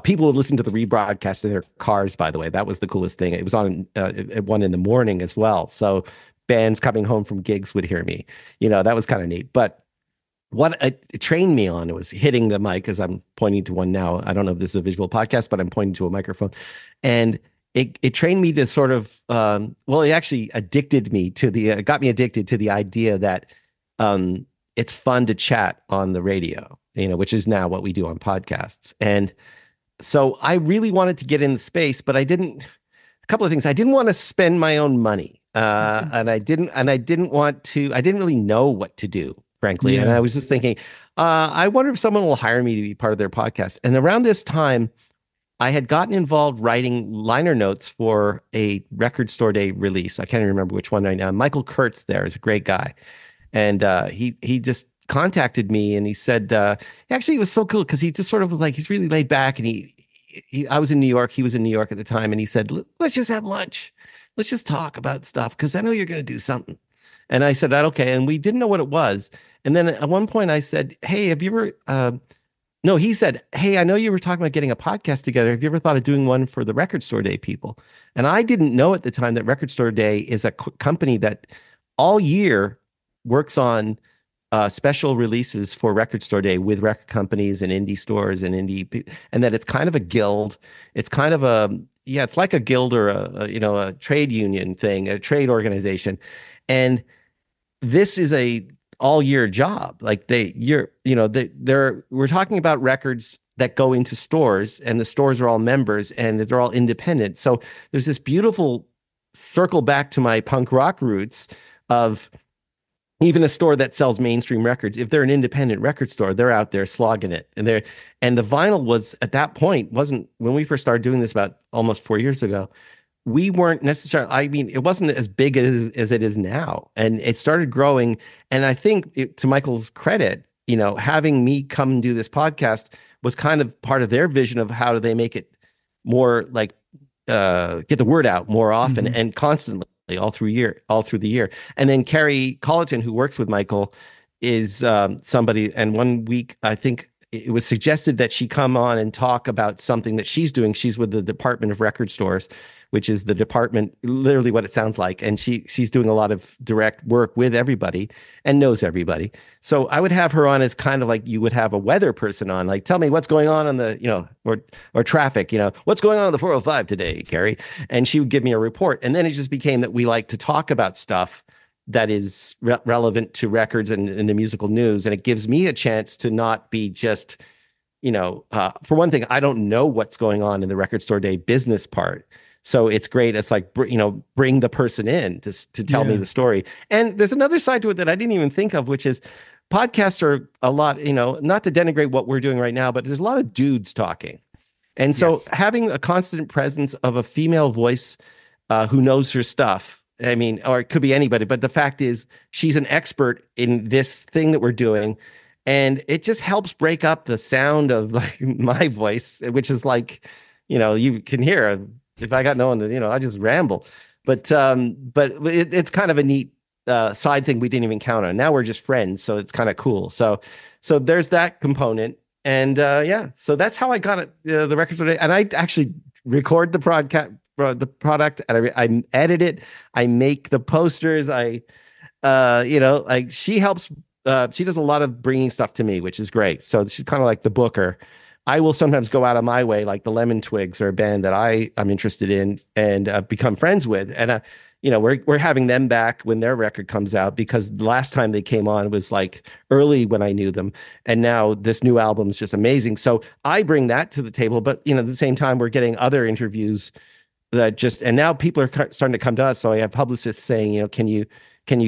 People would listen to the rebroadcast in their cars. By the way, that was the coolest thing. It was on at 1 in the morning as well, so bands coming home from gigs would hear me. That was kind of neat. But what it trained me on was hitting the mic, as I'm pointing to one now. I don't know if this is a visual podcast, but I'm pointing to a microphone. And it trained me to sort of, it actually got me addicted to the idea that it's fun to chat on the radio, which is now what we do on podcasts. And so I really wanted to get in the space, but a couple of things. I didn't want to spend my own money. And I didn't really know what to do, frankly. Yeah. And I was just thinking, I wonder if someone will hire me to be part of their podcast. And around this time, I had gotten involved writing liner notes for a Record Store Day release. I can't even remember which one right now. Michael Kurtz there is a great guy. And he just contacted me and he said, actually, it was so cool because he just sort of was like, he's really laid back. And I was in New York. He was in New York at the time. And he said, let's just have lunch. Let's just talk about stuff because I know you're going to do something. And I said, okay. And we didn't know what it was. And then at one point I said, hey, have you ever, no, he said, hey, I know you were talking about getting a podcast together. Have you ever thought of doing one for the Record Store Day people? And I didn't know at the time that Record Store Day is a company that all year works on special releases for Record Store Day with record companies and indie stores and that it's kind of a guild. It's kind of it's like a guild or a trade union thing, a trade organization. And this is a all year job. Like we're talking about records that go into stores, and the stores are all members and they're all independent. So there's this beautiful circle back to my punk rock roots of even a store that sells mainstream records. If they're an independent record store, they're out there slogging it. And the vinyl was at that point wasn't, when we first started doing this about almost 4 years ago, we weren't necessarily, I mean, it wasn't as big as it is now. And it started growing. And I think to Michael's credit, having me come and do this podcast was kind of part of their vision of how do they make it more like, get the word out more often and constantly all through the year. And then Carrie Colleton, who works with Michael, is somebody, and one week, I think it was suggested that she come on and talk about something that she's doing. She's with the Department of Record Stores, which is the department, literally what it sounds like. And she's doing a lot of direct work with everybody and knows everybody. So I would have her on as kind of like you would have a weather person on, like, tell me what's going on the, or traffic, what's going on the 405 today, Carrie? And she would give me a report. And then it just became that we like to talk about stuff that is relevant to records and the musical news. And it gives me a chance to not be just, for one thing, I don't know what's going on in the Record Store Day business part. So it's great. It's like, bring the person in to tell me the story. And there's another side to it that I didn't even think of, which is podcasts are a lot, not to denigrate what we're doing right now, but there's a lot of dudes talking. And so having a constant presence of a female voice who knows her stuff, I mean, or it could be anybody, but the fact is she's an expert in this thing that we're doing. And it just helps break up the sound of like my voice, which is like, you can hear if I got no one to, I just ramble, but it's kind of a neat side thing we didn't even count on. Now we're just friends, so it's kind of cool. So there's that component, and so that's how I got it. The Record Store Day, and I actually record the product, and I edit it. I make the posters. She helps. She does a lot of bringing stuff to me, which is great. So she's kind of like the booker. I will sometimes go out of my way, like the Lemon Twigs are a band that I'm interested in and become friends with. And we're having them back when their record comes out, because the last time they came on was like early when I knew them, and now this new album is just amazing. So I bring that to the table, but at the same time we're getting other interviews and now people are starting to come to us. So I have publicists saying, can you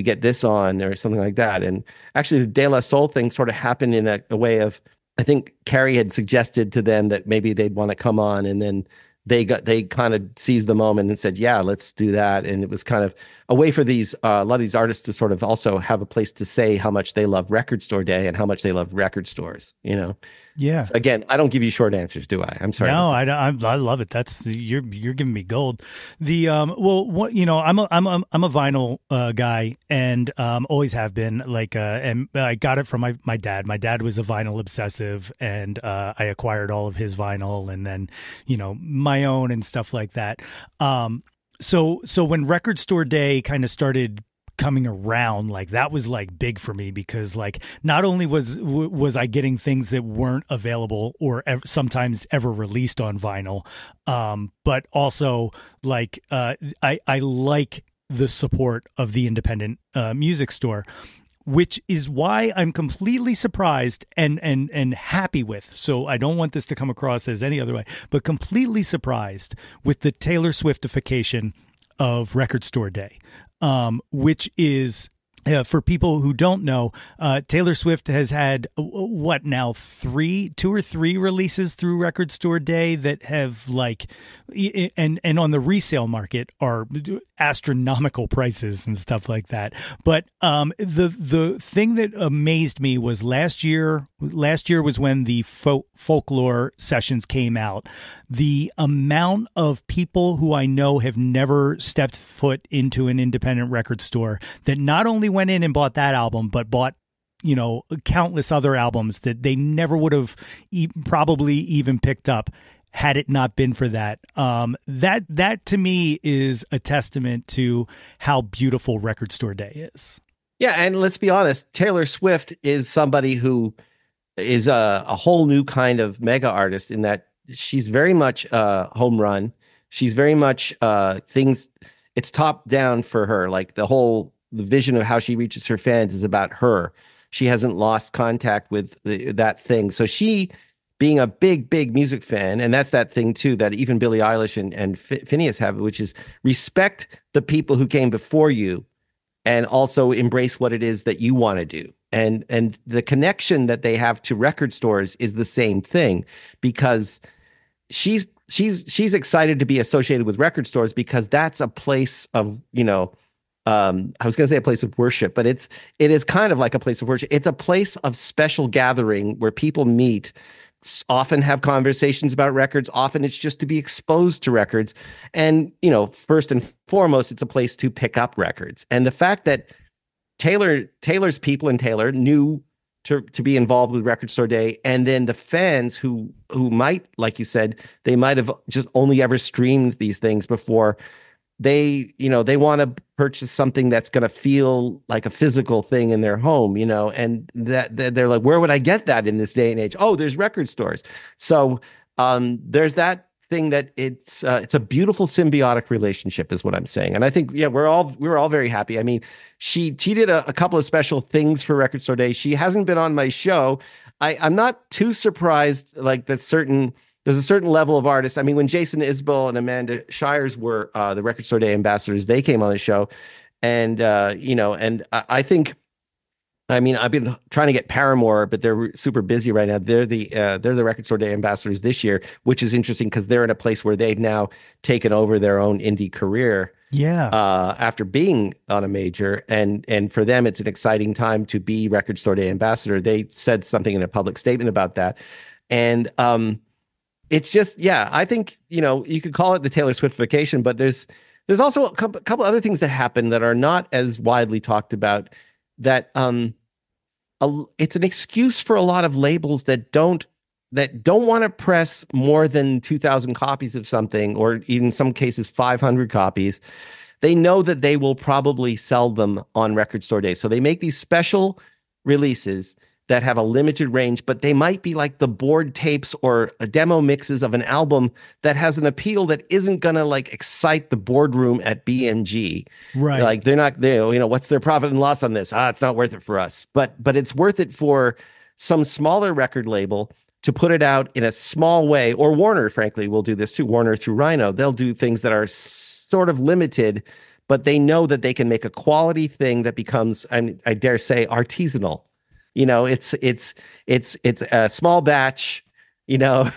get this on or something like that? And actually the De La Soul thing sort of happened in a way of, I think Carrie had suggested to them that maybe they'd want to come on, and then they kind of seized the moment and said, yeah, let's do that. And it was kind of a way for a lot of these artists to sort of also have a place to say how much they love Record Store Day and how much they love record stores, Yeah. So again, I don't give you short answers, do I? I'm sorry. No, I love it. That's you're giving me gold. The I'm a vinyl guy, and always have been. And I got it from my dad. My dad was a vinyl obsessive, and I acquired all of his vinyl, and then my own and stuff like that. So when Record Store Day kind of started coming around, like that was like big for me, because like not only was I getting things that weren't available or sometimes ever released on vinyl, but also like I like the support of the independent music store, which is why I'm completely surprised and happy with. So I don't want this to come across as any other way, but completely surprised with the Taylor Swiftification of Record Store Day. Which is, for people who don't know, Taylor Swift has had two or three releases through Record Store Day that have and on the resale market are astronomical prices and stuff like that. But the thing that amazed me was last year was when the Folklore sessions came out. The amount of people who I know have never stepped foot into an independent record store that not only went in and bought that album, but bought countless other albums that they never would have probably even picked up had it not been for that. That to me is a testament to how beautiful Record Store Day is. Yeah, and let's be honest, Taylor Swift is somebody who is a whole new kind of mega artist, in that she's very much home run. She's very much things. It's top down for her. Like the vision of how she reaches her fans is about her. She hasn't lost contact with that thing. So she, being a big music fan, and that's that thing too that even Billie Eilish and Phineas have, which is respect the people who came before you, and also embrace what it is that you want to do. And the connection that they have to record stores is the same thing, because she's excited to be associated with record stores, because that's a place of, I was going to say a place of worship, but it is kind of like a place of worship. It's a place of special gathering where people meet, often have conversations about records. Often it's just to be exposed to records. And, first and foremost, it's a place to pick up records. And the fact that Taylor's people in Taylor knew to be involved with Record Store Day, and then the fans who might, like you said, they might have just only ever streamed these things before, they want to purchase something that's going to feel like a physical thing in their home, and that they're like, where would I get that in this day and age? Oh, there's record stores. So there's that thing that it's a beautiful symbiotic relationship, is what I'm saying. And I think, yeah, we were all very happy. I mean, she did a couple of special things for Record Store Day. She hasn't been on my show. I'm not too surprised, like there's a certain level of artists. I mean, when Jason Isbell and Amanda Shires were the Record Store Day ambassadors, they came on the show. And, I think, I mean, I've been trying to get Paramore, but they're super busy right now. They're the Record Store Day ambassadors this year, which is interesting because they're in a place where they've now taken over their own indie career. Yeah. After being on a major, and for them, it's an exciting time to be Record Store Day ambassador. They said something in a public statement about that, and it's just, yeah, I think you could call it the Taylor Swiftification, but there's also a couple other things that happen that are not as widely talked about. That it's an excuse for a lot of labels that don't want to press more than 2,000 copies of something, or even in some cases 500 copies. They know that they will probably sell them on Record Store Day, so they make these special releases that have a limited range, but they might be like the board tapes or demo mixes of an album that has an appeal that isn't gonna like excite the boardroom at BMG. Right. Like they're not, what's their profit and loss on this? It's not worth it for us. But it's worth it for some smaller record label to put it out in a small way, or Warner, frankly, will do this too. Warner through Rhino, they'll do things that are sort of limited, but they know that they can make a quality thing that becomes, I dare say, artisanal. It's a small batch, Yeah.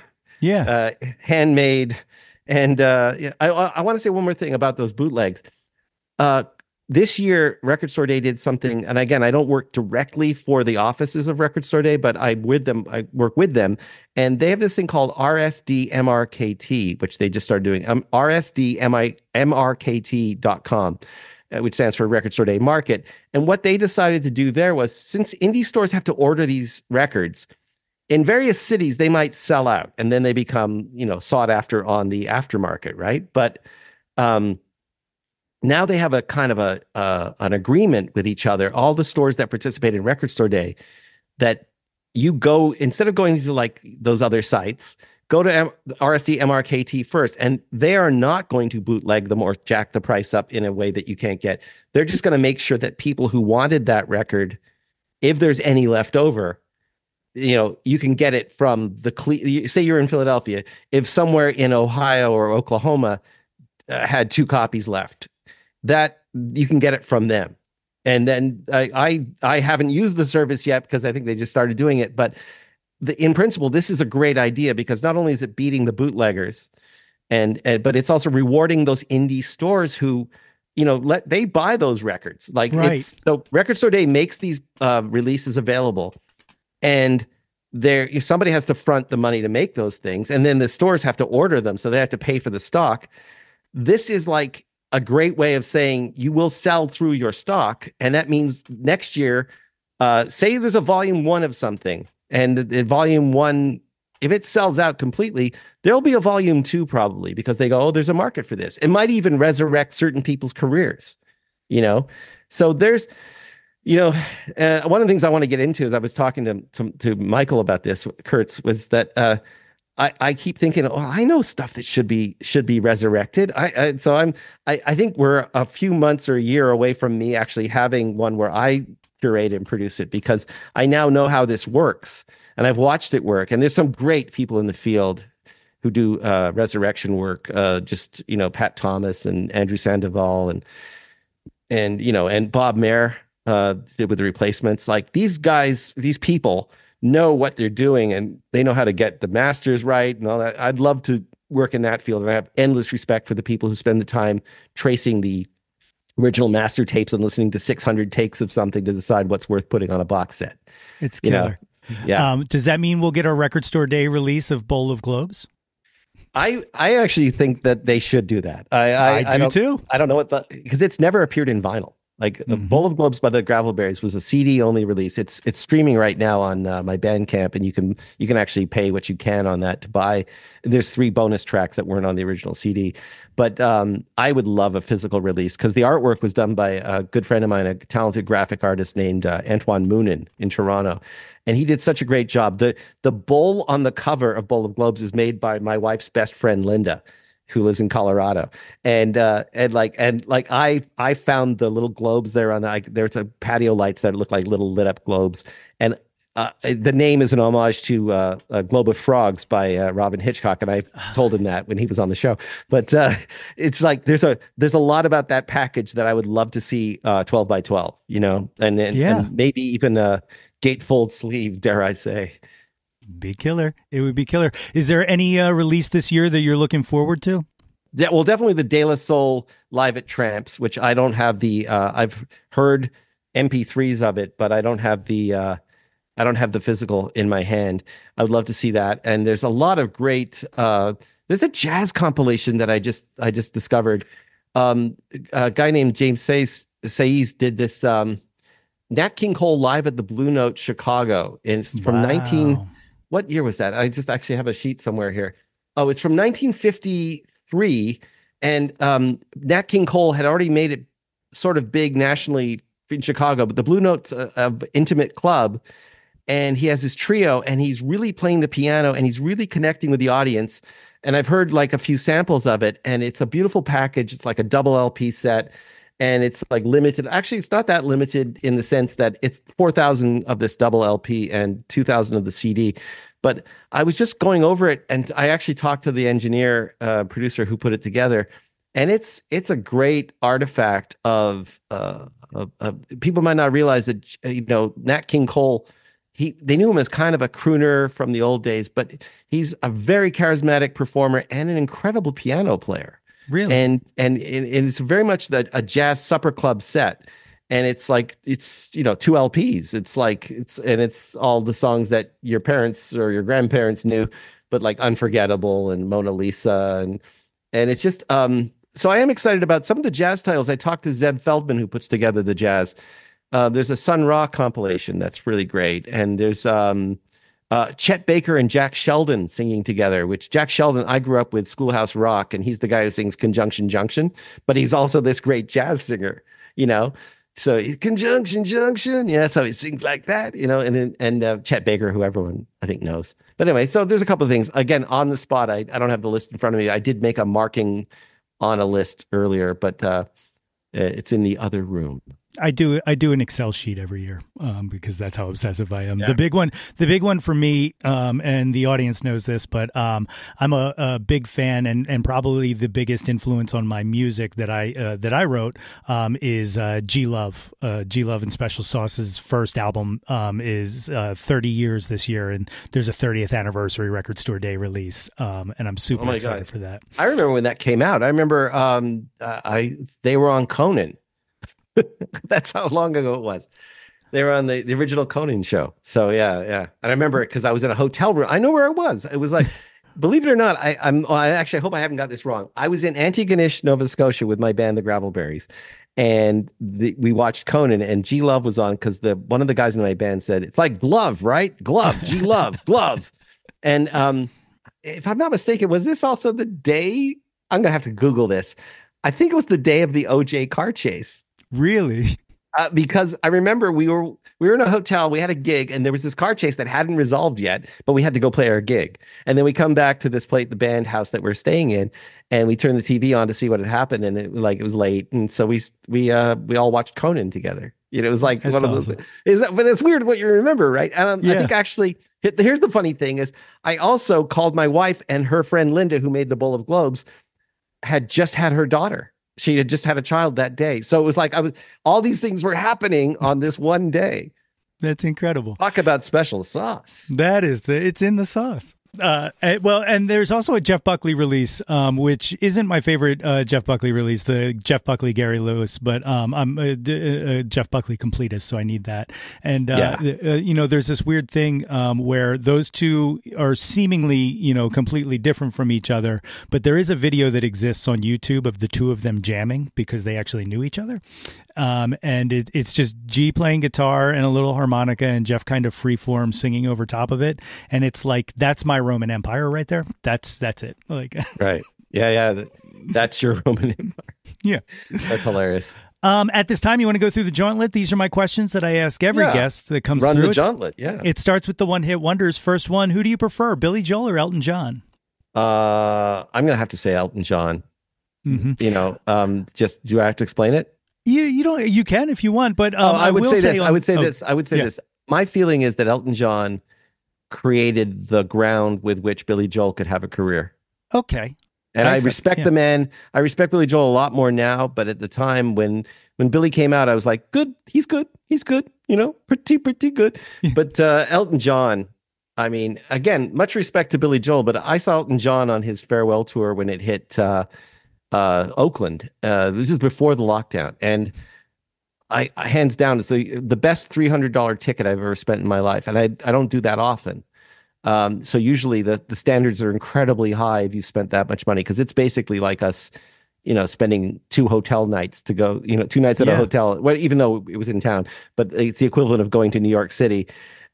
handmade. And I want to say one more thing about those bootlegs. This year, Record Store Day did something, and again, I don't work directly for the offices of Record Store Day, but I work with them, and they have this thing called RSDMRKT, which they just started doing. RSDMRKT.com, which stands for Record Store Day Market. And what they decided to do there was, since indie stores have to order these records, in various cities, they might sell out, and then they become, sought after on the aftermarket, right? But now they have a kind of an agreement with each other, all the stores that participate in Record Store Day, that you go, instead of going to like those other sites, go to RSD MRKT first, and they are not going to bootleg them or jack the price up in a way that you can't get. They're just going to make sure that people who wanted that record, if there's any left over, you can get it from say you're in Philadelphia, if somewhere in Ohio or Oklahoma had 2 copies left, that you can get it from them. And then I haven't used the service yet because I think they just started doing it. But in principle, this is a great idea, because not only is it beating the bootleggers, but it's also rewarding those indie stores who, they buy those records. Like, right. So Record Store Day makes these releases available, and somebody has to front the money to make those things, and then the stores have to order them, so they have to pay for the stock. This is like a great way of saying you will sell through your stock. And that means next year, say there's a volume 1 of something, and the volume 1, if it sells out completely, there'll be a volume 2 probably, because they go, oh, there's a market for this. It might even resurrect certain people's careers, So there's, one of the things I want to get into, as I was talking to Michael about this, Kurtz, was that I keep thinking, I know stuff that should be resurrected. I think we're a few months or a year away from me actually having one where I curate and produce it, because I now know how this works, and I've watched it work. And there's some great people in the field who do resurrection work. Pat Thomas and Andrew Sandoval and Bob Mayer did with the Replacements. Like, these guys, these people know what they're doing, and they know how to get the masters right and all that. I'd love to work in that field, and I have endless respect for the people who spend the time tracing the original master tapes and listening to 600 takes of something to decide what's worth putting on a box set. It's killer. Yeah. Does that mean we'll get a Record Store Day release of Bowl of Globes? I actually think that they should do that. I do too. I don't know because it's never appeared in vinyl. Like, Bowl of Globes by the Gravelberries was a CD only release. It's streaming right now on my Bandcamp, and you can actually pay what you can on that to buy. There's 3 bonus tracks that weren't on the original CD, but I would love a physical release, because the artwork was done by a good friend of mine, a talented graphic artist named Antoine Moonin in Toronto, and he did such a great job. The bowl on the cover of Bowl of Globes is made by my wife's best friend Linda, who lives in Colorado, and I found the little globes there there's a patio lights that look like little lit up globes, and the name is an homage to a Globe of Frogs by Robin Hitchcock, and I told him that when he was on the show. But it's like there's a lot about that package that I would love to see 12 by 12, and maybe even a gatefold sleeve, dare I say. Be killer. It would be killer. Is there any release this year that you're looking forward to? Yeah, well, definitely the De La Soul live at Tramps, which I don't have I've heard MP3s of it, but I don't have the physical in my hand. I would love to see that. And there's a lot of great. There's a jazz compilation that I just discovered. A guy named James Sayes did this Nat King Cole live at the Blue Note Chicago. And it's from what year was that? I just actually have a sheet somewhere here. Oh, it's from 1953. And Nat King Cole had already made it sort of big nationally in Chicago, but the Blue Note's intimate club and he has his trio, and he's really playing the piano, and he's really connecting with the audience. And I've heard like a few samples of it, and it's a beautiful package. It's like a double LP set, and it's like limited. Actually, it's not that limited in the sense that it's 4,000 of this double LP and 2,000 of the CD. But I was just going over it, and I actually talked to the engineer, producer who put it together, and it's a great artifact of people might not realize that Nat King Cole. They knew him as kind of a crooner from the old days, but he's a very charismatic performer and an incredible piano player. Really? And it's very much a jazz supper club set. And it's two LPs. It's all the songs that your parents or your grandparents knew, but like Unforgettable and Mona Lisa. And it's just, so I am excited about some of the jazz titles. I talked to Zeb Feldman, who puts together the jazz. There's a Sun Ra compilation that's really great. And there's Chet Baker and Jack Sheldon singing together, which Jack Sheldon, I grew up with Schoolhouse Rock, and he's the guy who sings Conjunction Junction, but he's also this great jazz singer, So he's Conjunction Junction. Yeah, that's how he sings like that, and Chet Baker, who everyone I think knows. But anyway, so there's a couple of things. Again, on the spot, I don't have the list in front of me. I did make a marking on a list earlier, but it's in the other room. I do an Excel sheet every year because that's how obsessive I am. Yeah. The big one for me, and the audience knows this, but I'm a big fan and probably the biggest influence on my music that I wrote is G Love. G Love and Special Sauce's first album is 30 years this year, and there's a 30th anniversary Record Store Day release, and I'm super excited for that. I remember when that came out. I remember they were on Conan. That's how long ago it was. They were on the original Conan show. So yeah. And I remember it because I was in a hotel room. I know where I was. It was like, believe it or not, I actually hope I haven't got this wrong. I was in Antigonish, Nova Scotia with my band, the Gravelberries. And we watched Conan, and G Love was on because one of the guys in my band said, it's like glove, right? Glove, G Love, glove. And if I'm not mistaken, was this also the day? I'm going to have to Google this. I think it was the day of the OJ car chase. Really? Because I remember we were in a hotel, we had a gig, and there was this car chase that hadn't resolved yet, but we had to go play our gig. And then we come back to the band house that we're staying in, and we turn the TV on to see what had happened, and it was late, and so we all watched Conan together. It was like that's one of those. Awesome. But it's weird what you remember, right? And I think actually, here's the funny thing is, I also called my wife, and her friend Linda, who made the Bowl of Globes, had just had her daughter. She had just had a child that day. So it was like all these things were happening on this one day. That's incredible. Talk about special sauce. It's in the sauce. And there's also a Jeff Buckley release, which isn't my favorite Jeff Buckley release, the Jeff Buckley Gary Lewis, but I'm a Jeff Buckley completist, so I need that. And there's this weird thing where those two are seemingly completely different from each other, but there is a video that exists on YouTube of the two of them jamming because they actually knew each other. And it's just G playing guitar and a little harmonica and Jeff kind of freeform singing over top of it. And it's like, that's my Roman Empire right there. That's it. Like, right. Yeah. That's your Roman Empire. Yeah. That's hilarious. At this time, you want to go through the Jauntlet? These are my questions that I ask every guest that comes through. Run the Jauntlet, yeah. It starts with the one-hit wonders. First one, who do you prefer, Billy Joel or Elton John? I'm going to have to say Elton John. Mm-hmm. Just, do I have to explain it? You don't. You can if you want, but I would say this. My feeling is that Elton John created the ground with which Billy Joel could have a career. Okay. And I respect the man. I respect Billy Joel a lot more now, but at the time when Billy came out, I was like, good. He's good. Pretty good. But Elton John, I mean, again, much respect to Billy Joel, but I saw Elton John on his farewell tour when it hit Oakland. This is before the lockdown, and I hands down it's the best $300 ticket I've ever spent in my life, and I don't do that often. So usually the standards are incredibly high if you spent that much money, because it's basically like us, spending 2 hotel nights to go, 2 nights at a hotel. Well, even though it was in town, but it's the equivalent of going to New York City,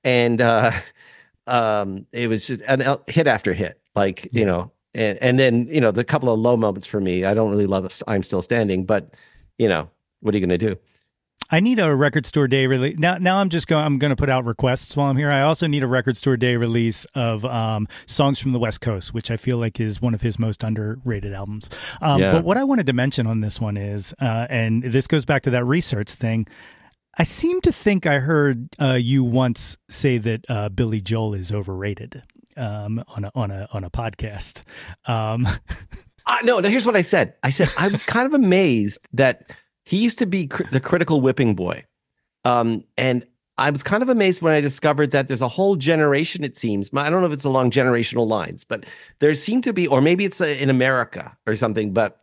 and it was just hit after hit, like And then, the couple of low moments for me, I don't really love I'm Still Standing, but, what are you going to do? I need a record store day release. Now I'm going to put out requests while I'm here. I also need a record store day release of Songs from the West Coast, which I feel like is one of his most underrated albums. But what I wanted to mention on this one is, and this goes back to that research thing, I seem to think I heard you once say that Billy Joel is overrated on a podcast. No, here's what I said. I said I was kind of amazed that he used to be the critical whipping boy. And I was kind of amazed when I discovered that there's a whole generation, it seems. I don't know if it's along generational lines, but there seemed to be, or maybe it's in America or something, but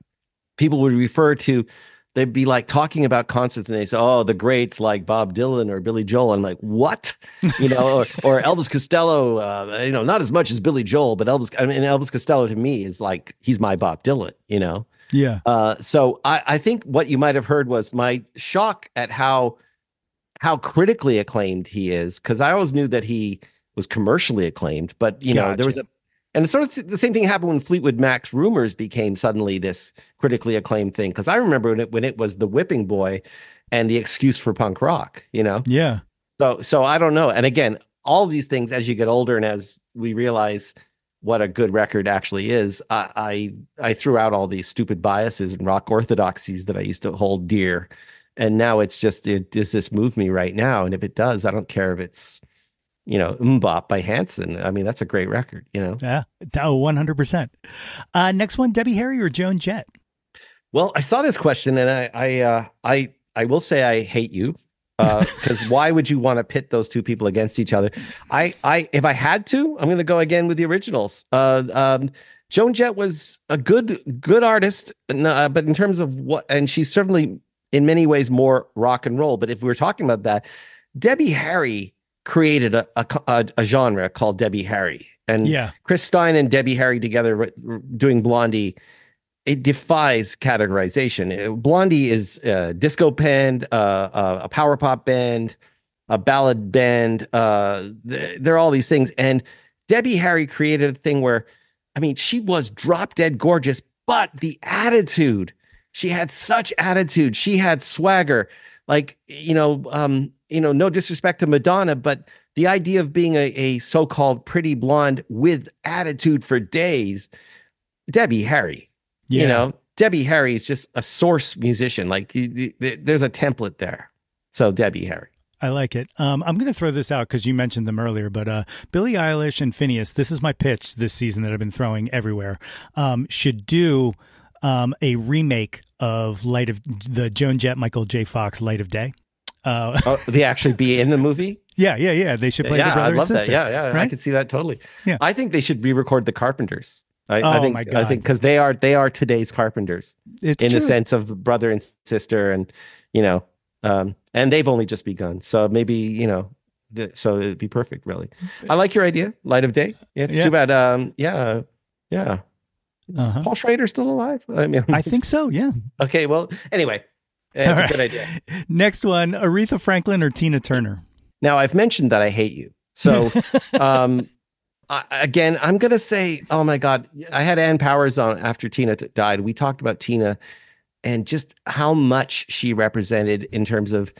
people would refer to, they'd be like talking about concerts and they say, oh, the greats like Bob Dylan or Billy Joel. I'm like, what? Or Elvis Costello, not as much as Billy Joel, but Elvis Costello to me is like, he's my Bob Dylan, Yeah. So I think what you might have heard was my shock at how critically acclaimed he is, because I always knew that he was commercially acclaimed, but there was and sort of the same thing happened when Fleetwood Mac's Rumors became suddenly this critically acclaimed thing. Because I remember when it was the whipping boy and the excuse for punk rock, Yeah. So I don't know. And again, all these things, as you get older and as we realize what a good record actually is, I threw out all these stupid biases and rock orthodoxies that I used to hold dear. And now it's just, does this move me right now? And if it does, I don't care if it's, Mbop by Hanson. I mean, that's a great record, Yeah, 100%. Next one, Debbie Harry or Joan Jett? Well, I saw this question and I will say I hate you. Because why would you want to pit those two people against each other? If I had to, I'm going to go again with the originals. Joan Jett was a good artist, but in terms of and she's certainly in many ways more rock and roll. But if we were talking about that, Debbie Harry created a genre called Debbie Harry, and Chris Stein and Debbie Harry together doing Blondie. It defies categorization. Blondie is a disco band, a power pop band, a ballad band. There are all these things. And Debbie Harry created a thing where, she was drop dead gorgeous, but the attitude, she had such attitude. She had swagger. Like, no disrespect to Madonna, but the idea of being a so-called pretty blonde with attitude for days, Debbie Harry. Yeah. Debbie Harry is just a source musician. Like there's a template there. So Debbie Harry. I like it. I'm going to throw this out because you mentioned them earlier, but Billie Eilish and Phineas, this is my pitch this season that I've been throwing everywhere, should do a remake of the Joan Jett, Michael J. Fox Light of Day. They actually be in the movie? Yeah. They should play the brother I love and sister. that. Yeah. Right? I can see that totally. Yeah. I think they should re-record the Carpenters. My God. I think because they are today's Carpenters It's in true. the sense of brother and sister, and and they've only just begun. So maybe so it'd be perfect. Really, I like your idea, Light of Day. Yeah, it's too bad. Is Paul Schrader still alive? I think so. Yeah. Okay. Well, anyway, it's a good idea. Next one, Aretha Franklin or Tina Turner? Now I've mentioned that I hate you, so. Again, I'm going to say, oh my God, I had Ann Powers on after Tina died. We talked about Tina and just how much she represented in terms of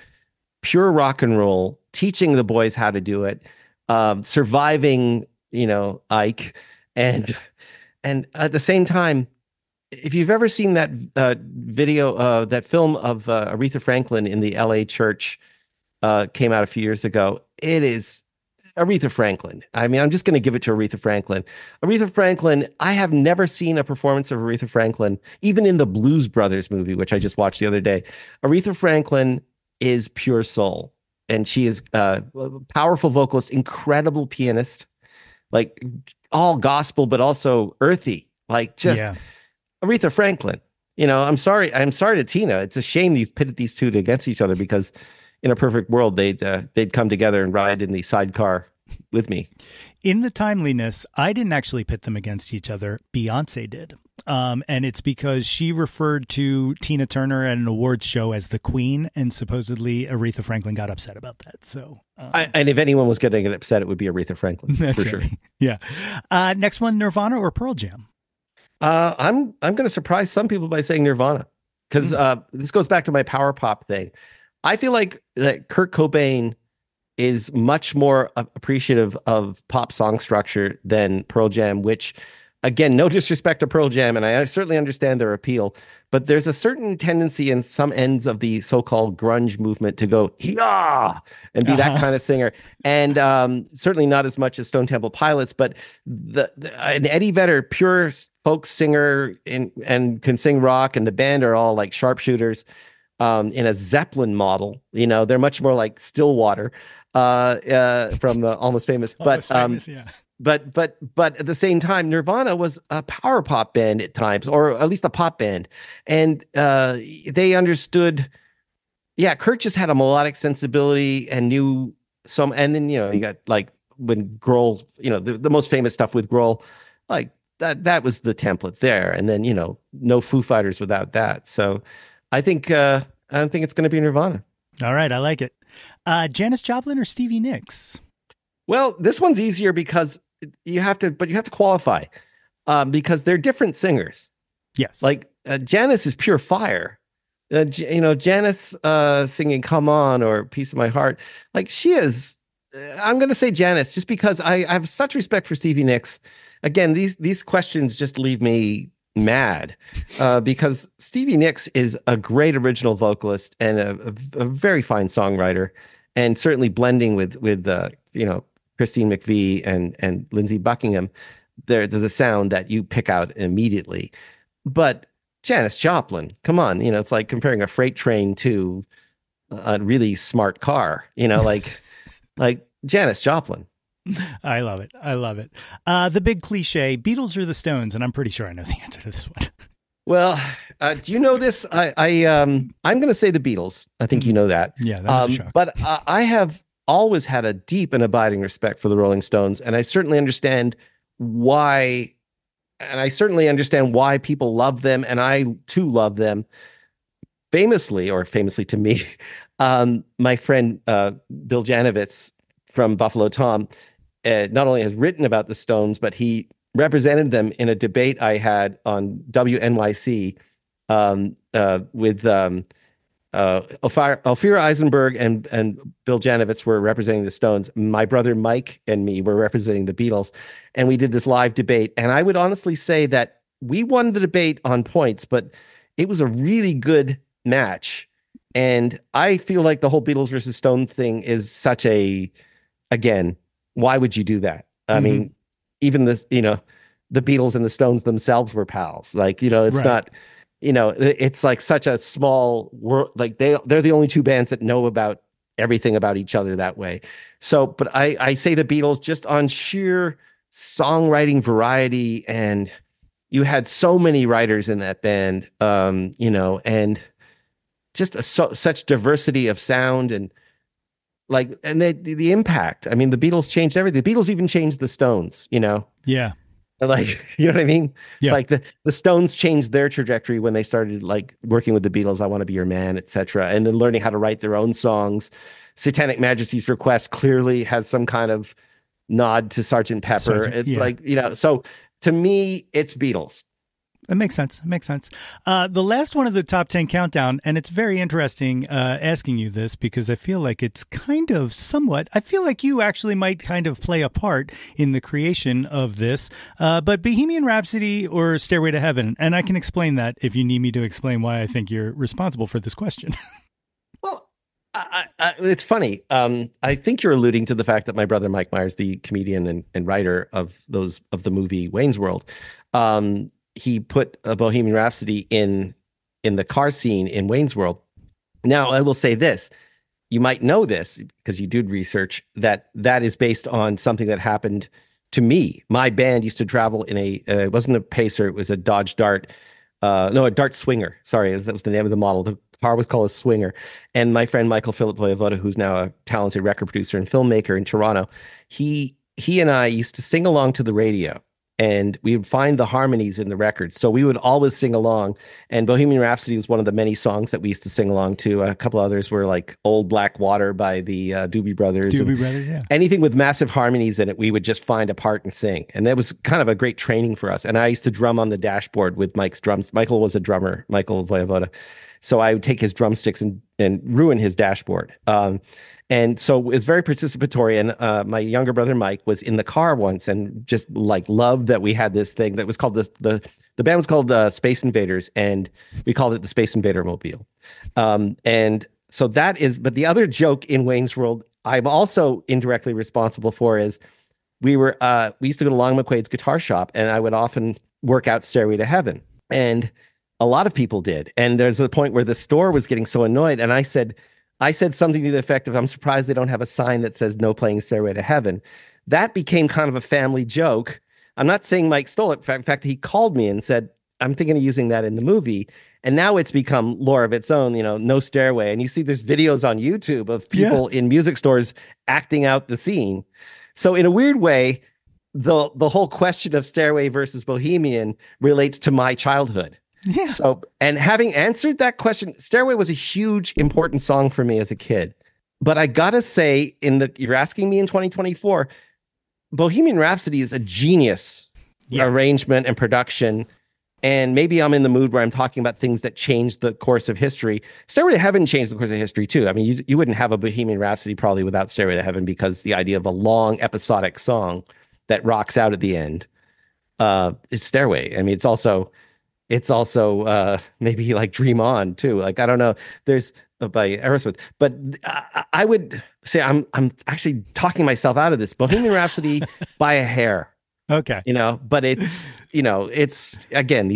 pure rock and roll, teaching the boys how to do it, surviving, Ike. And at the same time, if you've ever seen that video, that film of Aretha Franklin in the LA church, came out a few years ago, it is Aretha Franklin. I'm just going to give it to Aretha Franklin. Aretha Franklin, I have never seen a performance of Aretha Franklin, even in the Blues Brothers movie, which I just watched the other day. Aretha Franklin is pure soul, and she is a powerful vocalist, incredible pianist, like all gospel, but also earthy, like just Aretha Franklin. I'm sorry to Tina. It's a shame you've pitted these two against each other, because in a perfect world, they'd come together and ride in the sidecar with me. In the timeliness, I didn't actually pit them against each other. Beyonce did. And it's because she referred to Tina Turner at an awards show as the Queen, and supposedly Aretha Franklin got upset about that. So, and if anyone was going to get upset, it would be Aretha Franklin. That's for right. Sure. Yeah. Next one, Nirvana or Pearl Jam? I'm going to surprise some people by saying Nirvana, because this goes back to my power pop thing. I feel like that Kurt Cobain is much more appreciative of pop song structure than Pearl Jam, which, again, no disrespect to Pearl Jam, and I certainly understand their appeal, but there's a certain tendency in some ends of the so-called grunge movement to go, yeah, and be that kind of singer. And certainly not as much as Stone Temple Pilots, but an Eddie Vedder, pure folk singer and can sing rock, and the band are all like sharpshooters in a Zeppelin model. They're much more like Stillwater from Almost Famous. Almost Famous, yeah. But at the same time, Nirvana was a power pop band at times, or at least a pop band, and they understood. Yeah, Kurt just had a melodic sensibility and knew some. And then you got like when Grohl, the most famous stuff with Grohl, like that was the template there. And then no Foo Fighters without that. So I think it's going to be Nirvana. All right, I like it. Janis Joplin or Stevie Nicks? Well, this one's easier because you have to qualify because they're different singers. Yes. Like Janis is pure fire. Janis singing "Come On" or "Piece of My Heart," like she is. I'm going to say Janis just because I have such respect for Stevie Nicks. Again, these questions just leave me mad because Stevie Nicks is a great original vocalist and a very fine songwriter, and certainly blending with Christine McVie and Lindsey Buckingham, there's a sound that you pick out immediately. But Janis Joplin, come on, it's like comparing a freight train to a really smart car, like Janis Joplin. I love it. I love it. The big cliche, Beatles or the Stones, and I'm pretty sure I know the answer to this one. Well, do you know this? I'm going to say the Beatles. I think you know that. Yeah, that was a shock. But I have always had a deep and abiding respect for the Rolling Stones, and I certainly understand why. And I certainly understand why people love them, and I too love them. Famously to me, my friend Bill Janovitz from Buffalo Tom not only has written about the Stones, but he represented them in a debate I had on WNYC with Ophira Eisenberg and Bill Janovitz were representing the Stones. My brother Mike and me were representing the Beatles, and we did this live debate. And I would honestly say that we won the debate on points, but it was a really good match. And I feel like the whole Beatles versus Stone thing is such again, why would you do that? I mean, even the Beatles and the Stones themselves were pals. Like, it's right. not, it's like such a small world. Like they're the only two bands that know about everything about each other that way. So, but I say the Beatles just on sheer songwriting variety, and you had so many writers in that band, and just such diversity of sound and the impact. I mean, the Beatles changed everything. The Beatles even changed the Stones, Yeah. Like, you know what I mean? Yeah. Like the Stones changed their trajectory when they started like working with the Beatles, "I Want to Be Your Man," etc. And then learning how to write their own songs. Satanic Majesty's Request clearly has some kind of nod to Sgt. Pepper. It's so to me, it's Beatles. That makes sense. It makes sense. The last one of the top 10 countdown, and it's very interesting asking you this because I feel like it's kind of I feel like you actually might kind of play a part in the creation of this, but Bohemian Rhapsody or Stairway to Heaven, and I can explain that if you need me to explain why I think you're responsible for this question. Well, it's funny. I think you're alluding to the fact that my brother Mike Myers, the comedian and writer of the movie Wayne's World, he put a Bohemian Rhapsody in the car scene in Wayne's World. Now, I will say this. You might know this because you did research that is based on something that happened to me. My band used to travel in it wasn't a Pacer, it was a Dodge Dart. A Dart Swinger. Sorry, that was the name of the model. The car was called a Swinger. And my friend Michael Philip Voivoda, who's now a talented record producer and filmmaker in Toronto, he and I used to sing along to the radio. And we would find the harmonies in the records. So we would always sing along. And Bohemian Rhapsody was one of the many songs that we used to sing along to. A couple others were like Old Black Water by the Doobie Brothers. Doobie Brothers, yeah. Anything with massive harmonies in it, we would just find a part and sing. And that was kind of a great training for us. And I used to drum on the dashboard with Mike's drums. Michael was a drummer, Michael Voivoda. So I would take his drumsticks and ruin his dashboard. And so it was very participatory. And my younger brother Mike was in the car once and just like loved that we had this thing that was called the band was called Space Invaders, and we called it the Space Invader Mobile. And so that is, but the other joke in Wayne's World I'm also indirectly responsible for is we used to go to Long McQuaid's guitar shop, and I would often work out Stairway to Heaven. And a lot of people did. And there's a point where the store was getting so annoyed. And I said something to the effect of, I'm surprised they don't have a sign that says no playing Stairway to Heaven. That became kind of a family joke. I'm not saying Mike stole it. In fact, he called me and said, I'm thinking of using that in the movie. And now it's become lore of its own, no stairway. And you see there's videos on YouTube of people in music stores acting out the scene. So in a weird way, the whole question of Stairway versus Bohemian relates to my childhood. Yeah. So, and having answered that question, Stairway was a huge, important song for me as a kid. But I gotta say, you're asking me in 2024, Bohemian Rhapsody is a genius arrangement and production. And maybe I'm in the mood where I'm talking about things that changed the course of history. Stairway to Heaven changed the course of history too. I mean, you wouldn't have a Bohemian Rhapsody probably without Stairway to Heaven, because the idea of a long episodic song that rocks out at the end is Stairway. I mean, it's also maybe like Dream On too. Like, I don't know. There's by Aerosmith, but I would say I'm actually talking myself out of this. Bohemian Rhapsody by a hair. Okay. But it's again,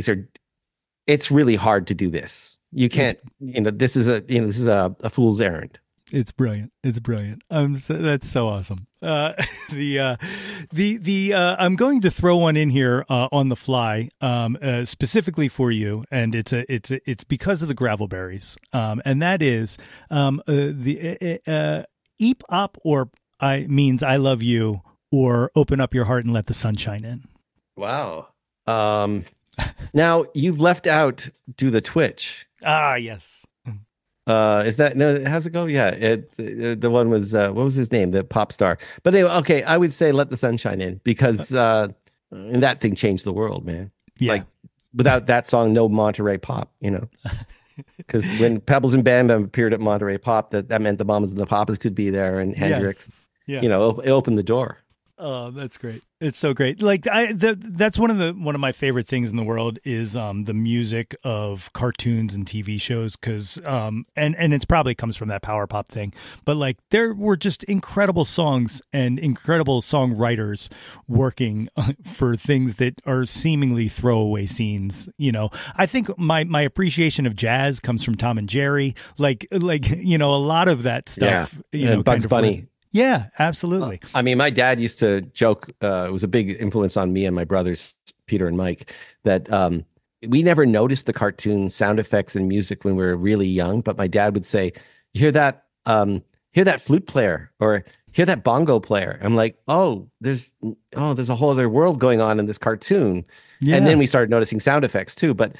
it's really hard to do this. You can't, this is a fool's errand. It's brilliant. It's brilliant. That's so awesome. I'm going to throw one in here on the fly, specifically for you, and it's because of the Gravelberries, and that is the Eep Op or means I love you, or open up your heart and let the sunshine in. Wow. Now you've left out Do the Twitch. Ah, yes. Is that no? How's it go? Yeah, the one was what was his name? The pop star. But anyway, okay, I would say Let the Sunshine In, because and that thing changed the world, man. Yeah. Like, without that song, no Monterey Pop. Because when Pebbles and Bam Bam appeared at Monterey Pop, that meant the Mamas and the Papas could be there, and Hendrix. Yes. Yeah. It opened the door. Oh, that's great. It's so great. Like that's one of my favorite things in the world is the music of cartoons and TV shows, cuz and it's probably comes from that power pop thing. But like, there were just incredible songs and incredible songwriters working for things that are seemingly throwaway scenes, I think my appreciation of jazz comes from Tom and Jerry, like a lot of that stuff, and Bugs Bunny. Yeah, absolutely. I mean, my dad used to joke, it was a big influence on me and my brothers, Peter and Mike, that we never noticed the cartoon sound effects and music when we were really young. But my dad would say, hear that flute player, or hear that bongo player. I'm like, there's a whole other world going on in this cartoon. Yeah. And then we started noticing sound effects too. But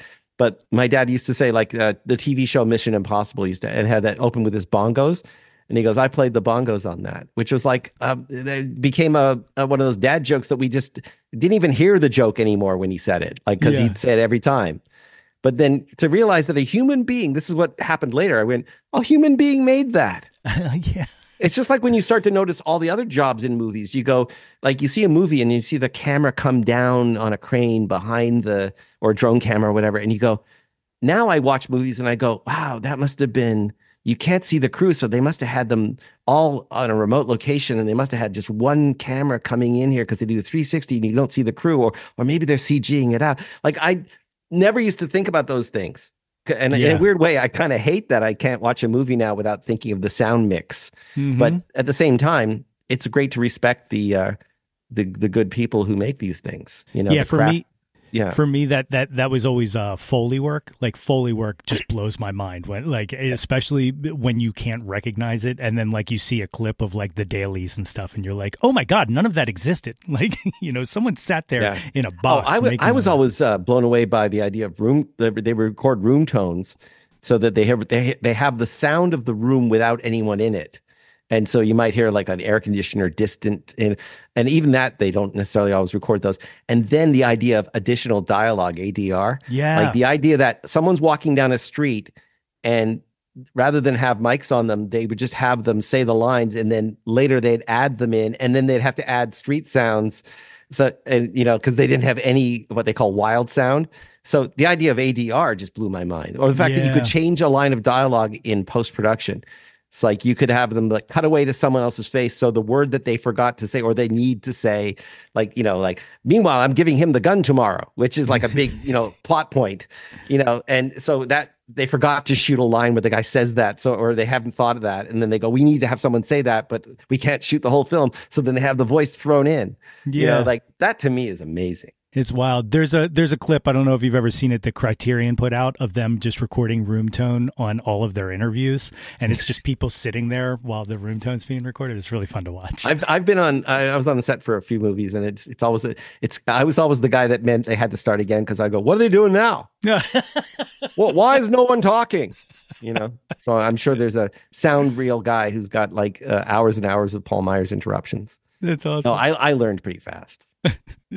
my dad used to say, like, the TV show Mission Impossible and had that open with his bongos. And he goes, I played the bongos on that, which was like, it became one of those dad jokes that we just didn't even hear the joke anymore when he said it, like, because he'd say it every time. But then to realize that a human being, this is what happened later. I went, a human being made that. Yeah. It's just like when you start to notice all the other jobs in movies, you go, like, you see a movie and you see the camera come down on a crane behind or drone camera or whatever. And you go, now I watch movies and I go, wow, that must have been, you can't see the crew, so they must have had them all on a remote location, and they must have had just one camera coming in here because they do 360 and you don't see the crew, or maybe they're CGing it out. Like, I never used to think about those things. And in a weird way, I kind of hate that I can't watch a movie now without thinking of the sound mix. Mm-hmm. But at the same time, it's great to respect the good people who make these things. For me. Yeah. For me, that was always Foley work. Like, Foley work just blows my mind, especially when you can't recognize it, and then like you see a clip of like the dailies and stuff, and you're like, oh my god, none of that existed. Like, someone sat there in a box. I was always blown away by the idea of room. They record room tones so that they have the sound of the room without anyone in it. And so you might hear like an air conditioner distant, and even that, they don't necessarily always record those. And then the idea of additional dialogue, ADR. Yeah. Like the idea that someone's walking down a street and rather than have mics on them, they would just have them say the lines, and then later they'd add them in, and then they'd have to add street sounds. So, and because they didn't have any what they call wild sound. So the idea of ADR just blew my mind, or the fact that you could change a line of dialogue in post-production. It's like you could have them like cut away to someone else's face, so the word that they forgot to say or they need to say, like meanwhile I'm giving him the gun tomorrow, which is like a big plot point, and so that they forgot to shoot a line where the guy says that, so or they haven't thought of that, and then they go, we need to have someone say that, but we can't shoot the whole film, so then they have the voice thrown in. Like that to me is amazing. It's wild. There's a clip, I don't know if you've ever seen it, that Criterion put out of them just recording room tone on all of their interviews, and it's just people sitting there while the room tone's being recorded. It's really fun to watch. I've been on. I was on the set for a few movies, and it's always I was always the guy that meant they had to start again because I go, what are they doing now? Well, why is no one talking? So I'm sure there's a sound reel guy who's got like hours and hours of Paul Myers interruptions. That's awesome. No, I learned pretty fast.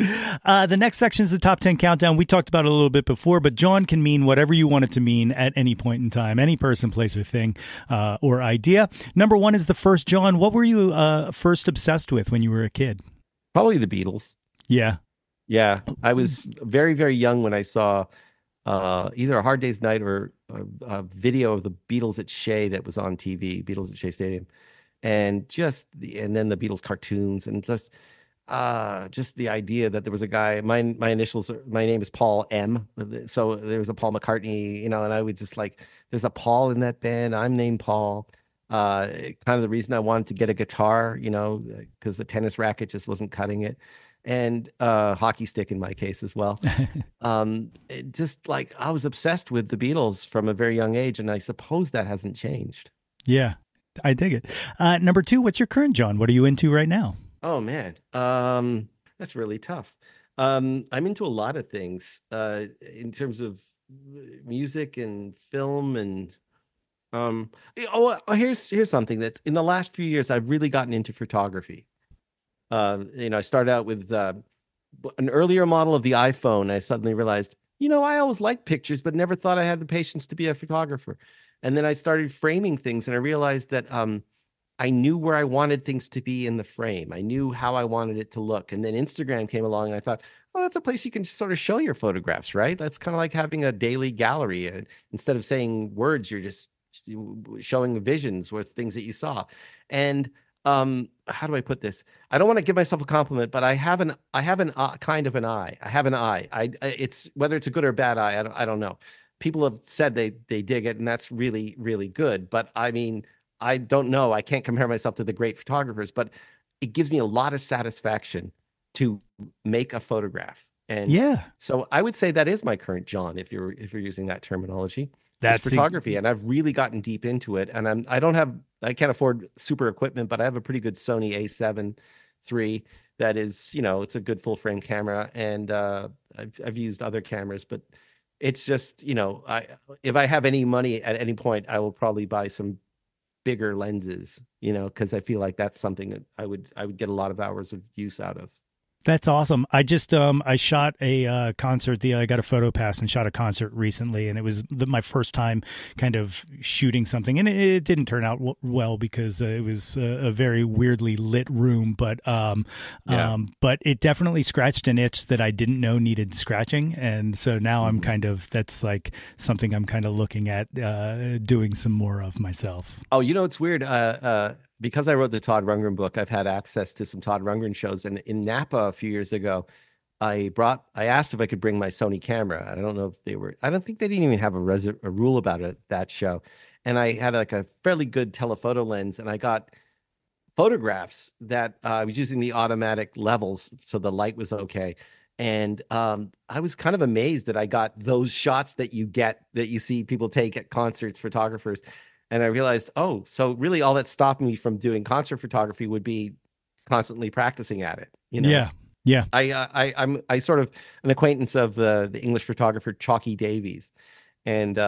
The next section is the top 10 countdown. We talked about it a little bit before, but Jawn can mean whatever you want it to mean at any point in time, any person, place, or thing, or idea. Number 1 is the first Jawn. What were you first obsessed with when you were a kid? Probably the Beatles. Yeah. I was very, very young when I saw either A Hard Day's Night or a video of the Beatles at Shea that was on TV, Beatles at Shea Stadium, and then the Beatles cartoons, and just the idea that there was a guy, my initials, my name is Paul M. So there was a Paul McCartney, and I would just like, there's a Paul in that band. I'm named Paul. Kind of the reason I wanted to get a guitar, because the tennis racket just wasn't cutting it. And hockey stick in my case as well. Just like I was obsessed with the Beatles from a very young age, and I suppose that hasn't changed. Yeah, I dig it. Number 2, what's your current Jawn? What are you into right now? Oh man, that's really tough. I'm into a lot of things in terms of music and film, and here's something that's in the last few years I've really gotten into photography. I started out with an earlier model of the iPhone. I suddenly realized, I always liked pictures, but never thought I had the patience to be a photographer. And then I started framing things, and I realized that I knew where I wanted things to be in the frame. I knew how I wanted it to look. And then Instagram came along, and I thought, oh, that's a place you can just sort of show your photographs, right? That's kind of like having a daily gallery. Instead of saying words, you're just showing visions with things that you saw. And how do I put this? I don't want to give myself a compliment, but I have an kind of an eye. I have an eye. It's whether it's a good or bad eye, I don't know. People have said they dig it, and that's really, really good. But I mean, I don't know. I can't compare myself to the great photographers, but it gives me a lot of satisfaction to make a photograph. And so I would say that is my current Jawn, if you're using that terminology. That's photography, and I've really gotten deep into it. And I can't afford super equipment, but I have a pretty good Sony A7 III that is, it's a good full frame camera, and I've used other cameras, but it's just, if I have any money at any point, I will probably buy some bigger lenses, because I feel like that's something that I would get a lot of hours of use out of. That's awesome. I just I shot a concert. I got a photo pass and shot a concert recently, and it was my first time kind of shooting something, and it didn't turn out well because it was a very weirdly lit room. But but it definitely scratched an itch that I didn't know needed scratching, and so now I'm that's like something I'm kind of looking at doing some more of myself. Oh, it's weird. Because I wrote the Todd Rundgren book, I've had access to some Todd Rundgren shows. And in Napa a few years ago, I asked if I could bring my Sony camera. I don't know if I don't think they didn't even have a rule about it, that show. And I had like a fairly good telephoto lens, and I got photographs that I was using the automatic levels, so the light was okay. And I was kind of amazed that I got those shots that you see people take at concerts, photographers. And I realized, so really all that stopped me from doing concert photography would be constantly practicing at it. Yeah. I'm sort of an acquaintance of the English photographer Chalky Davies. And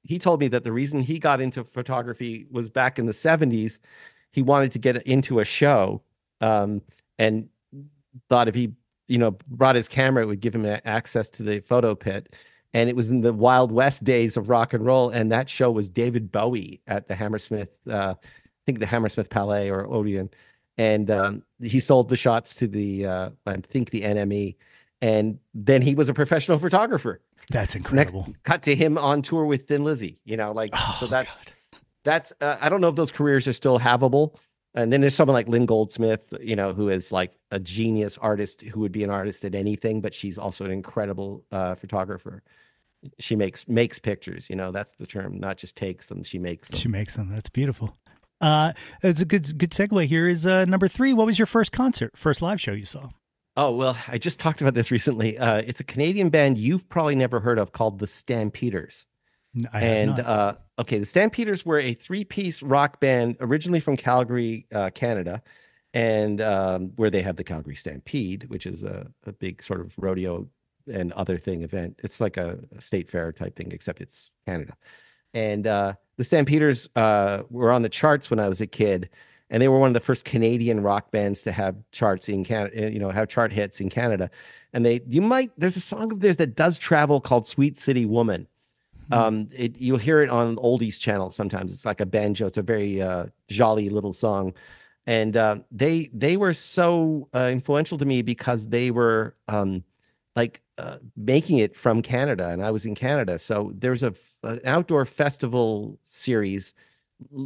he told me that the reason he got into photography was back in the 70s. He wanted to get into a show and thought if he, brought his camera, it would give him access to the photo pit. and it was in the Wild West days of rock and roll. And that show was David Bowie at the Hammersmith, I think the Hammersmith Palais or Odeon, and he sold the shots to the I think the NME, and then he was a professional photographer. That's So next incredible. cut to him on tour with Thin Lizzy, like Oh, so that's God. that's I don't know if those careers are still havable. And then there's someone like Lynn Goldsmith, who is like a genius artist who would be an artist at anything, but she's also an incredible photographer. She makes pictures, that's the term, not just takes them, she makes them. She makes them. That's beautiful. It's a good segue. Here is number 3. What was your first live show you saw? Oh, well, I just talked about this recently. It's a Canadian band you've probably never heard of called the Stampeders. I have not. Okay, the Stampeders were a 3-piece rock band originally from Calgary, Canada, and where they have the Calgary Stampede, which is a big sort of rodeo and other thing event. It's like a state fair type thing, except it's Canada. And the Stampeders were on the charts when I was a kid, and they were one of the first Canadian rock bands to have charts in Canada, have chart hits in Canada. And there's a song of theirs that does travel called Sweet City Woman. You'll hear it on oldies channels sometimes. It's like a banjo. It's a very jolly little song. And they were so influential to me because they were making it from Canada, and I was in Canada. So there's an outdoor festival series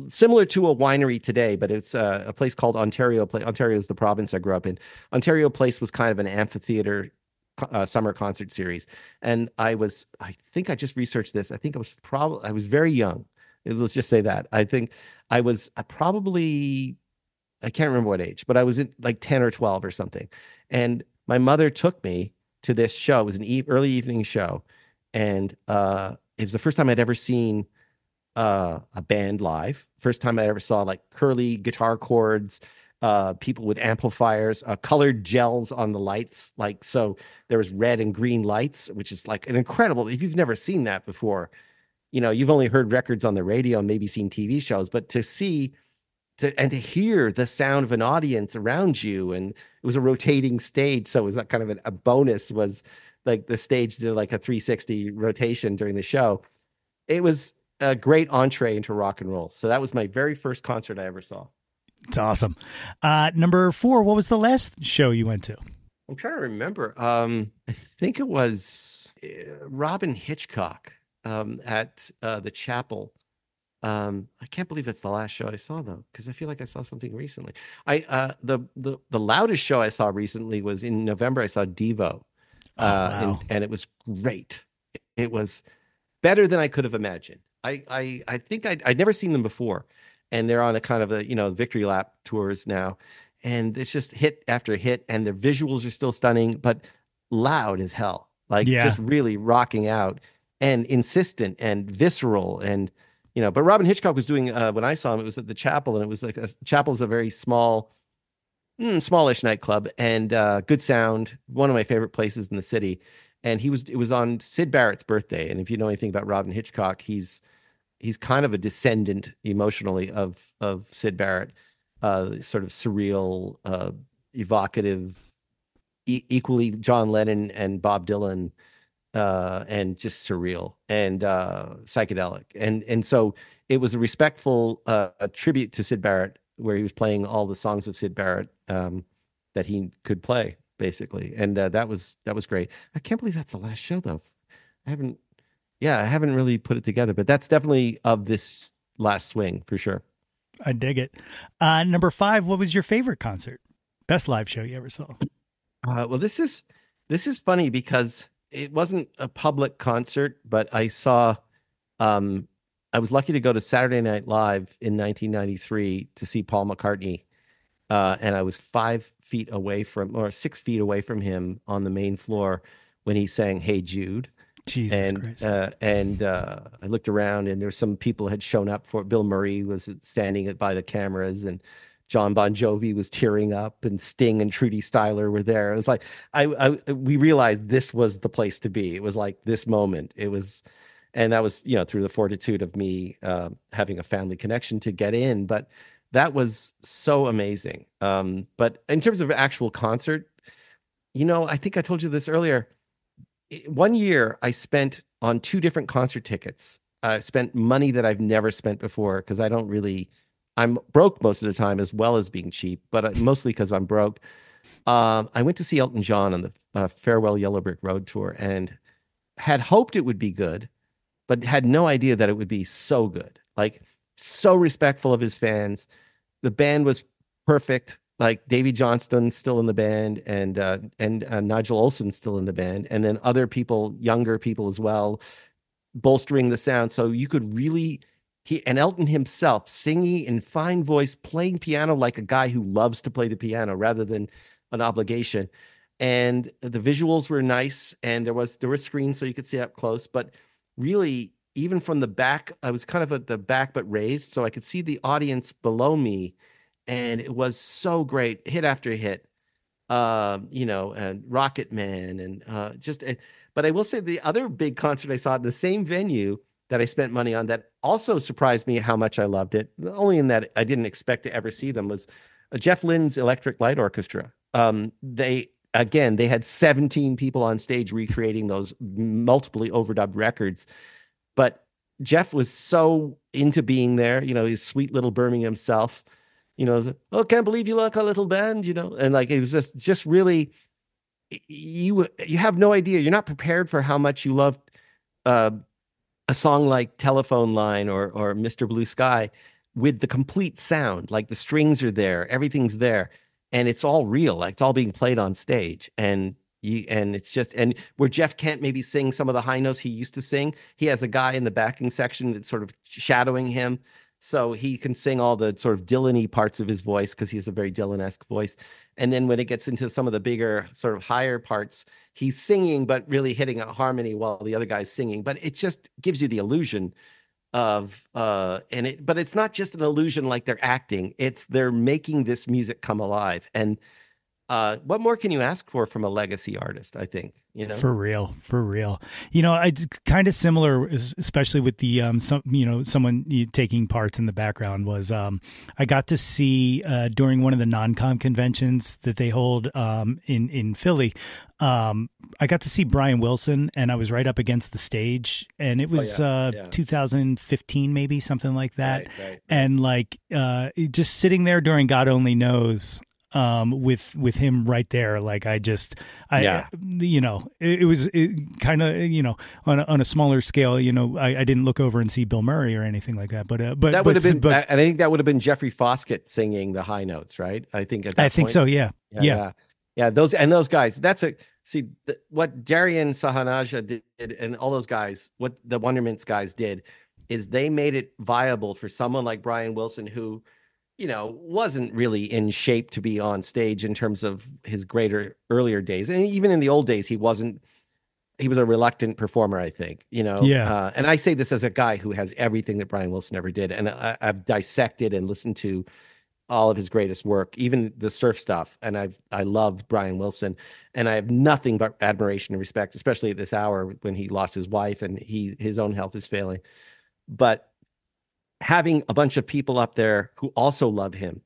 similar to a winery today, but it's a place called Ontario Place. Ontario is the province I grew up in. Ontario Place was kind of an amphitheater summer concert series, and I think I just researched this. I think I was very young. Let's just say that. I think I was I can't remember what age, but I was in like 10 or 12 or something. And my mother took me to this show. It was an early evening show, and it was the first time I'd ever seen a band live. First time I ever saw like curly guitar chords, people with amplifiers, colored gels on the lights. Like, so there was red and green lights, which is like an incredible, if you've never seen that before, you've only heard records on the radio and maybe seen TV shows, but to hear the sound of an audience around you, and it was a rotating stage. So it was that kind of a bonus, was like the stage did like a 360 rotation during the show. It was a great entree into rock and roll. So that was my very first concert I ever saw. It's awesome. Number 4, what was the last show you went to? I'm trying to remember. I think it was Robin Hitchcock at the Chapel. I can't believe that's the last show I saw though, because I feel like I saw something recently. The loudest show I saw recently was in November. I saw Devo, Wow. and it was great. It was better than I could have imagined. I think I'd never seen them before, and they're on a kind of a victory lap tours now, and it's just hit after hit, and the visuals are still stunning, but loud as hell, like just really rocking out and insistent and visceral. And but Robin Hitchcock was doing when I saw him, it was at the Chapel, and it was like Chapel is a very smallish nightclub, and good sound, one of my favorite places in the city. And it was on Syd Barrett's birthday, and if you know anything about Robin Hitchcock, he's kind of a descendant emotionally of Syd Barrett, sort of surreal, evocative, equally John Lennon and Bob Dylan, and just surreal and psychedelic. And so it was a respectful a tribute to Syd Barrett, where he was playing all the songs of Syd Barrett that he could play, basically. And that was great. I can't believe that's the last show though. I haven't really put it together, but that's definitely of this last swing for sure. I dig it. Number 5, what was your favorite concert? Best live show you ever saw? Well, this is funny because it wasn't a public concert, but I saw, I was lucky to go to Saturday Night Live in 1993 to see Paul McCartney. And I was 6 feet away from him on the main floor when he sang "Hey Jude." Jesus Christ. I looked around, and there were some people had shown up for it. Bill Murray was standing by the cameras, and John Bon Jovi was tearing up, and Sting and Trudy Styler were there. It was like we realized this was the place to be. It was like this moment. It was, and that was through the fortitude of me having a family connection to get in. But that was so amazing. But in terms of actual concert, I think I told you this earlier. One year I spent on two different concert tickets. I spent money that I've never spent before because I'm broke most of the time as well as being cheap, but mostly because I'm broke. I went to see Elton John on the Farewell Yellow Brick Road tour and had hoped it would be good, but had no idea that it would be so good. Like, so respectful of his fans. The band was perfect. Like Davy Johnston's still in the band, and Nigel Olson's still in the band, and then other people, younger people as well, bolstering the sound. So you could really he and Elton himself singing in fine voice, playing piano like a guy who loves to play the piano rather than an obligation. And the visuals were nice, and there were screens so you could see up close, but really, even from the back, I was kind of at the back but raised, so I could see the audience below me, and it was so great, hit after hit. And Rocket Man, and but I will say the other big concert I saw at the same venue that I spent money on that also surprised me how much I loved it, only in that I didn't expect to ever see them, was Jeff Lynne's Electric Light Orchestra. They had 17 people on stage recreating those multiply overdubbed records. But Jeff was so into being there, his sweet little Birmingham self, oh, can't believe you like our little band, and like, it was just really, you have no idea. You're not prepared for how much you love a song like Telephone Line or Mr. Blue Sky with the complete sound. Like, the strings are there, everything's there, and it's all real. Like, it's all being played on stage. And it's just, and where Jeff can't maybe sing some of the high notes he used to sing, he has a guy in the backing section that's sort of shadowing him, so he can sing all the sort of Dylan-y parts of his voice because he has a very Dylan-esque voice. And then when it gets into some of the bigger, sort of higher parts, he's singing but really hitting a harmony while the other guy's singing. But it just gives you the illusion of but it's not just an illusion like they're acting, they're making this music come alive. And what more can you ask for from a legacy artist, I think, For real. It's kind of similar, especially with the, someone taking parts in the background was, I got to see, during one of the non-com conventions that they hold, in Philly, I got to see Brian Wilson, and I was right up against the stage, and it was, 2015, maybe something like that. Right. And like, just sitting there during God Only Knows, with him right there, like it was kind of, on a smaller scale, I didn't look over and see Bill Murray or anything like that, but that would have been, I think that would have been Jeffrey Foskett singing the high notes, right? I think so. Yeah. Those guys, what Darian Sahanaja did and all those guys, what the Wondermints guys did is they made it viable for someone like Brian Wilson, who wasn't really in shape to be on stage in terms of his earlier days. And even in the old days, he was a reluctant performer, I think, and I say this as a guy who has everything that Brian Wilson ever did. And I've dissected and listened to all of his greatest work, even the surf stuff. And I love Brian Wilson, and I have nothing but admiration and respect, especially at this hour when he lost his wife and his own health is failing. But having a bunch of people up there who also love him,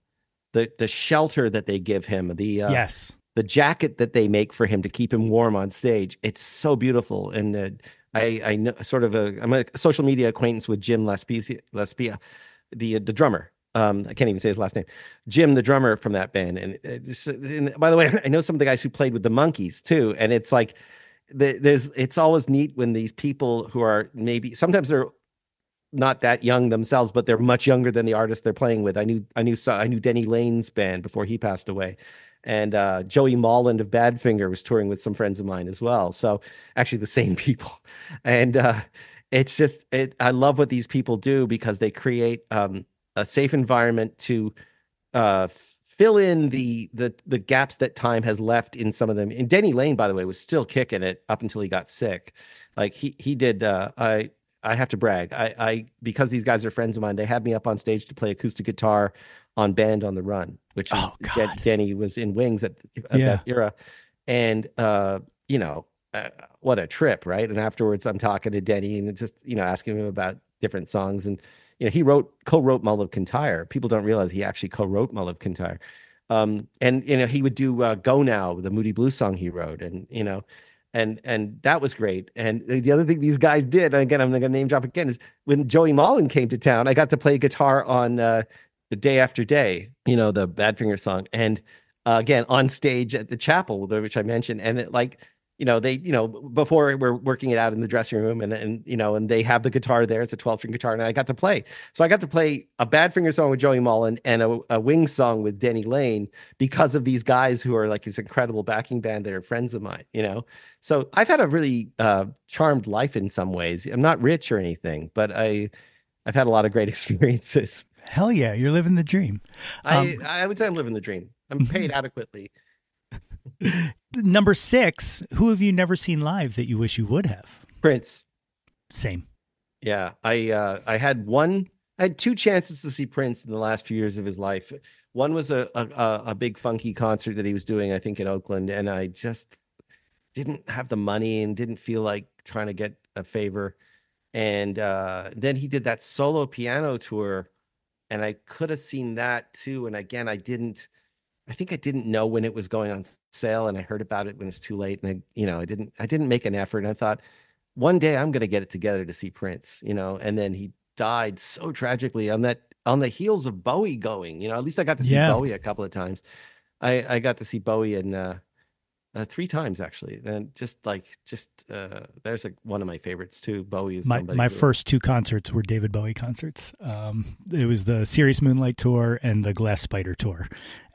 the shelter that they give him, the jacket that they make for him to keep him warm on stage, it's so beautiful. And I know I'm a social media acquaintance with Jim Lespia, the drummer. I can't even say his last name. Jim, the drummer from that band. And by the way, I know some of the guys who played with the Monkees too. And it's like it's always neat when these people who are sometimes they're not that young themselves, but they're much younger than the artist they're playing with. I knew Denny Lane's band before he passed away, and Joey Molland of Badfinger was touring with some friends of mine as well. So actually, the same people, and it's just I love what these people do because they create a safe environment to fill in the gaps that time has left in some of them. And Denny Lane, by the way, was still kicking it up until he got sick. Like he did. I have to brag. Because these guys are friends of mine, they had me up on stage to play acoustic guitar on Band on the Run, which Denny was in Wings at that era. And, what a trip, right? And afterwards I'm talking to Denny and just, asking him about different songs. And, he co-wrote Mull of Kintyre. People don't realize he actually co-wrote Mull of Kintyre. And, he would do Go Now, the Moody Blues song he wrote. And, and that was great. And the other thing these guys did, and again, I'm going to name drop again, is when Joey Mullen came to town, I got to play guitar on the Day After Day, the Badfinger song, and again on stage at the chapel, which I mentioned, and it like. They, before we're working it out in the dressing room and they have the guitar there. It's a 12-string guitar and I got to play. So I got to play a Badfinger song with Joey Mullen and a Wings song with Denny Lane because of these guys who are like this incredible backing band that are friends of mine, So I've had a really charmed life in some ways. I'm not rich or anything, but I've had a lot of great experiences. Hell yeah, you're living the dream. I would say I'm living the dream. I'm paid adequately. Number 6, who have you never seen live that you wish you would have? Prince. Same. Yeah, I had two chances to see Prince in the last few years of his life. One was a big funky concert that he was doing, I think, in Oakland, and I just didn't have the money and didn't feel like trying to get a favor. And then he did that solo piano tour, and I could have seen that too. And again, I think I didn't know when it was going on sale, and I heard about it when it's too late. And I didn't make an effort. And I thought one day I'm going to get it together to see Prince, and then he died so tragically on the heels of Bowie going, at least I got to see Bowie a couple of times. I got to see Bowie in 3 times actually. And there's like one of my favorites too. Bowie is my first 2 concerts were David Bowie concerts. It was the Serious Moonlight tour and the Glass Spider tour.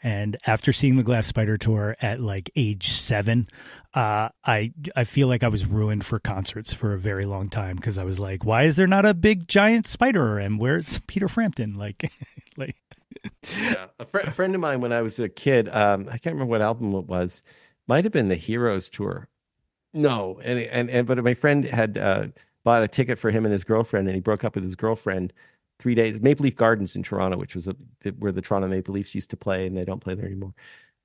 And after seeing the Glass Spider tour at like age 7, I feel like I was ruined for concerts for a very long time because I was like, why is there not a big giant spider? And where's Peter Frampton? Yeah, a friend of mine when I was a kid, I can't remember what album it was. Might have been the Heroes tour. No, but my friend had bought a ticket for him and his girlfriend, and he broke up with his girlfriend 3 days. Maple Leaf Gardens in Toronto, which was where the Toronto Maple Leafs used to play, and they don't play there anymore.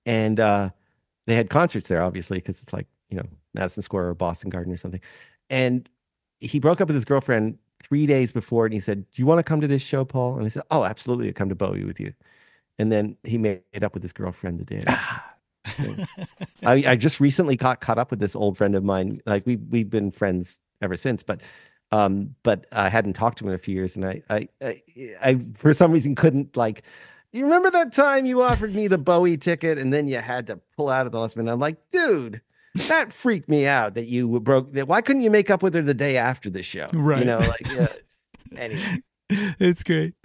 And they had concerts there, obviously, because it's like Madison Square or Boston Garden or something. And he broke up with his girlfriend 3 days before, and he said, "Do you want to come to this show, Paul?" And I said, "Oh, absolutely, I'll come to Bowie with you." And then he made up with his girlfriend the day. I just recently got caught up with this old friend of mine. Like we've been friends ever since, but I hadn't talked to him in a few years, and I for some reason couldn't like. You remember that time you offered me the Bowie ticket, and then you had to pull out of the last minute? I'm like, dude, that freaked me out that you broke. Why couldn't you make up with her the day after the show? Right. Anyway, it's great.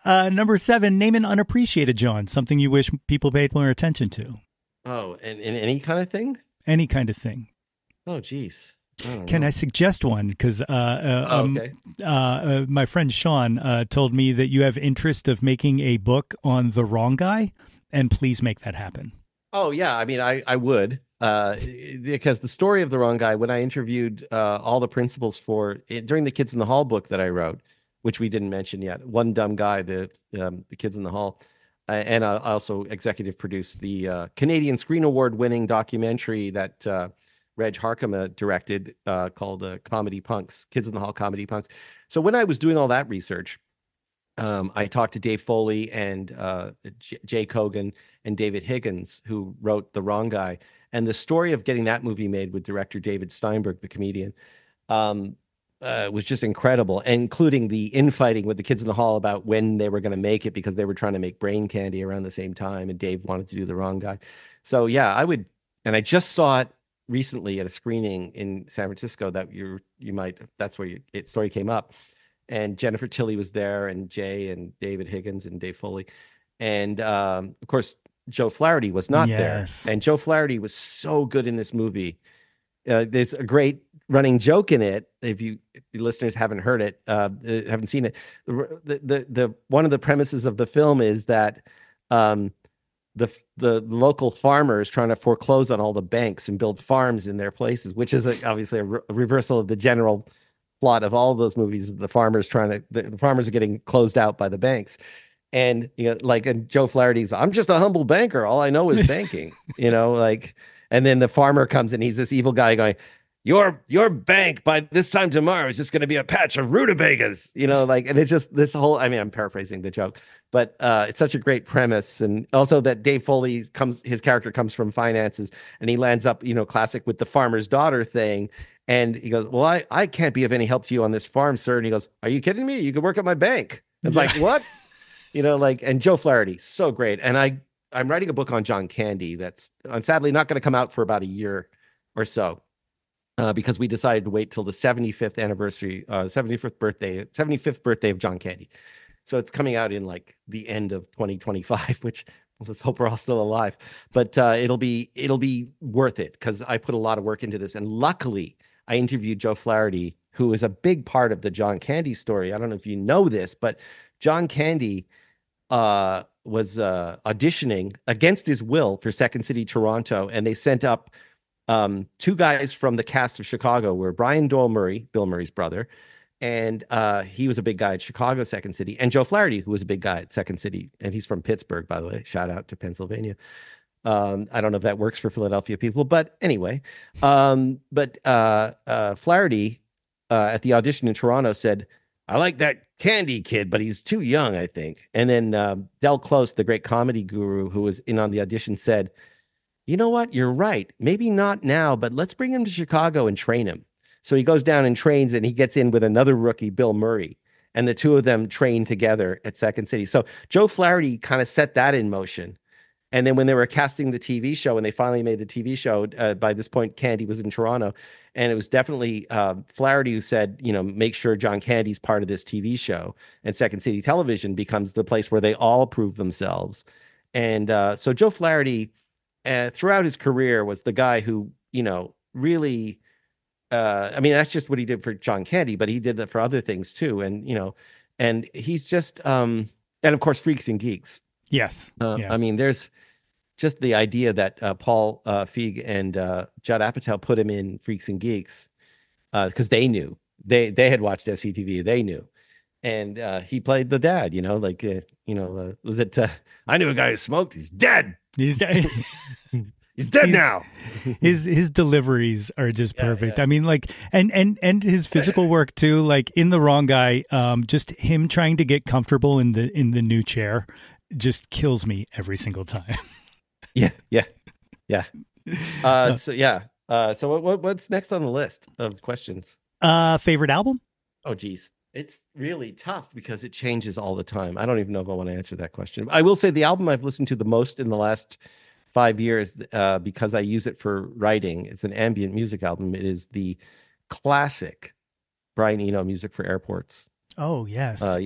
Number 7, name an unappreciated Jawn, something you wish people paid more attention to. Oh, and any kind of thing? Any kind of thing. Oh, geez. Can I suggest one? Because okay. My friend Sean told me that you have interest of making a book on the wrong guy, and please make that happen. Oh, yeah. I mean, I would. Because the story of the wrong guy, when I interviewed all the principals for it, during the Kids in the Hall book that I wrote, which we didn't mention yet, One Dumb Guy, the Kids in the Hall, and I also executive produced the Canadian Screen Award winning documentary that Reg Harkema directed called Comedy Punks, Kids in the Hall Comedy Punks. So when I was doing all that research, I talked to Dave Foley and Jay Kogan and David Higgins, who wrote The Wrong Guy. And the story of getting that movie made with director David Steinberg, the comedian, was just incredible, including the infighting with the Kids in the Hall about when they were going to make it because they were trying to make Brain Candy around the same time, and Dave wanted to do The Wrong Guy. So yeah, I would, and I just saw it recently at a screening in San Francisco that you might, that's where story came up, and Jennifer Tilly was there, and Jay and David Higgins and Dave Foley, and of course Joe Flaherty was not there, and Joe Flaherty was so good in this movie. There's a great running joke in it. If the listeners haven't heard it, haven't seen it, the one of the premises of the film is that the local farmers trying to foreclose on all the banks and build farms in their places, which is obviously a reversal of the general plot of all of those movies. The farmers are getting closed out by the banks. And and Joe Flaherty's, I'm just a humble banker. All I know is banking, and then the farmer comes in. He's this evil guy going, your bank by this time tomorrow is just going to be a patch of rutabagas, like, and it's just this whole, I mean, I'm paraphrasing the joke, but it's such a great premise. And also that Dave Foley his character comes from finances, and he lands up, classic with the farmer's daughter thing. And he goes, well, I can't be of any help to you on this farm, sir. And he goes, are you kidding me? You could work at my bank. It's like, what? And Joe Flaherty, so great. And I'm writing a book on John Candy that's sadly not going to come out for about a year or so, because we decided to wait till the 75th anniversary, 75th birthday of John Candy. So it's coming out in like the end of 2025, which let's hope we're all still alive. But it'll be worth it, because I put a lot of work into this. And luckily, I interviewed Joe Flaherty, who is a big part of the John Candy story. I don't know if you know this, but John Candy was auditioning against his will for Second City Toronto, and they sent up two guys from the cast of Chicago, were Brian Doyle Murray, Bill Murray's brother, and he was a big guy at Chicago Second City, and Joe Flaherty, who was a big guy at Second City, and he's from Pittsburgh, by the way. Shout out to Pennsylvania. I don't know if that works for Philadelphia people, but anyway. But Flaherty at the audition in Toronto said, I like that Candy kid, but he's too young, I think. And then Del Close, the great comedy guru who was in on the audition, said, you know what? You're right. Maybe not now, but let's bring him to Chicago and train him. So he goes down and trains, and he gets in with another rookie, Bill Murray. And the two of them train together at Second City. So Joe Flaherty kind of set that in motion. And then when they were casting the TV show, and they finally made the TV show, by this point, Candy was in Toronto. And it was definitely Flaherty who said, make sure John Candy's part of this TV show. And Second City Television becomes the place where they all prove themselves. And so Joe Flaherty, throughout his career, was the guy who, really, I mean, that's just what he did for John Candy, but he did that for other things too. And, and he's just, and of course, Freaks and Geeks. Yes. Yeah. I mean, there's just the idea that Paul Feig and Judd Apatow put him in Freaks and Geeks because they knew. They had watched SCTV. They knew. And he played the dad, was it, I knew a guy who smoked. He's dead. He's He's dead now. His deliveries are just perfect. Yeah. I mean, like, and his physical work too, like in The Wrong Guy, just him trying to get comfortable in the new chair just kills me every single time. Yeah. So what's next on the list of questions? Favorite album? Oh, geez. It's really tough because it changes all the time. I don't even know if I want to answer that question. I will say the album I've listened to the most in the last 5 years, because I use it for writing. It's an ambient music album. It is the classic Brian Eno, Music for Airports. Oh, yes. I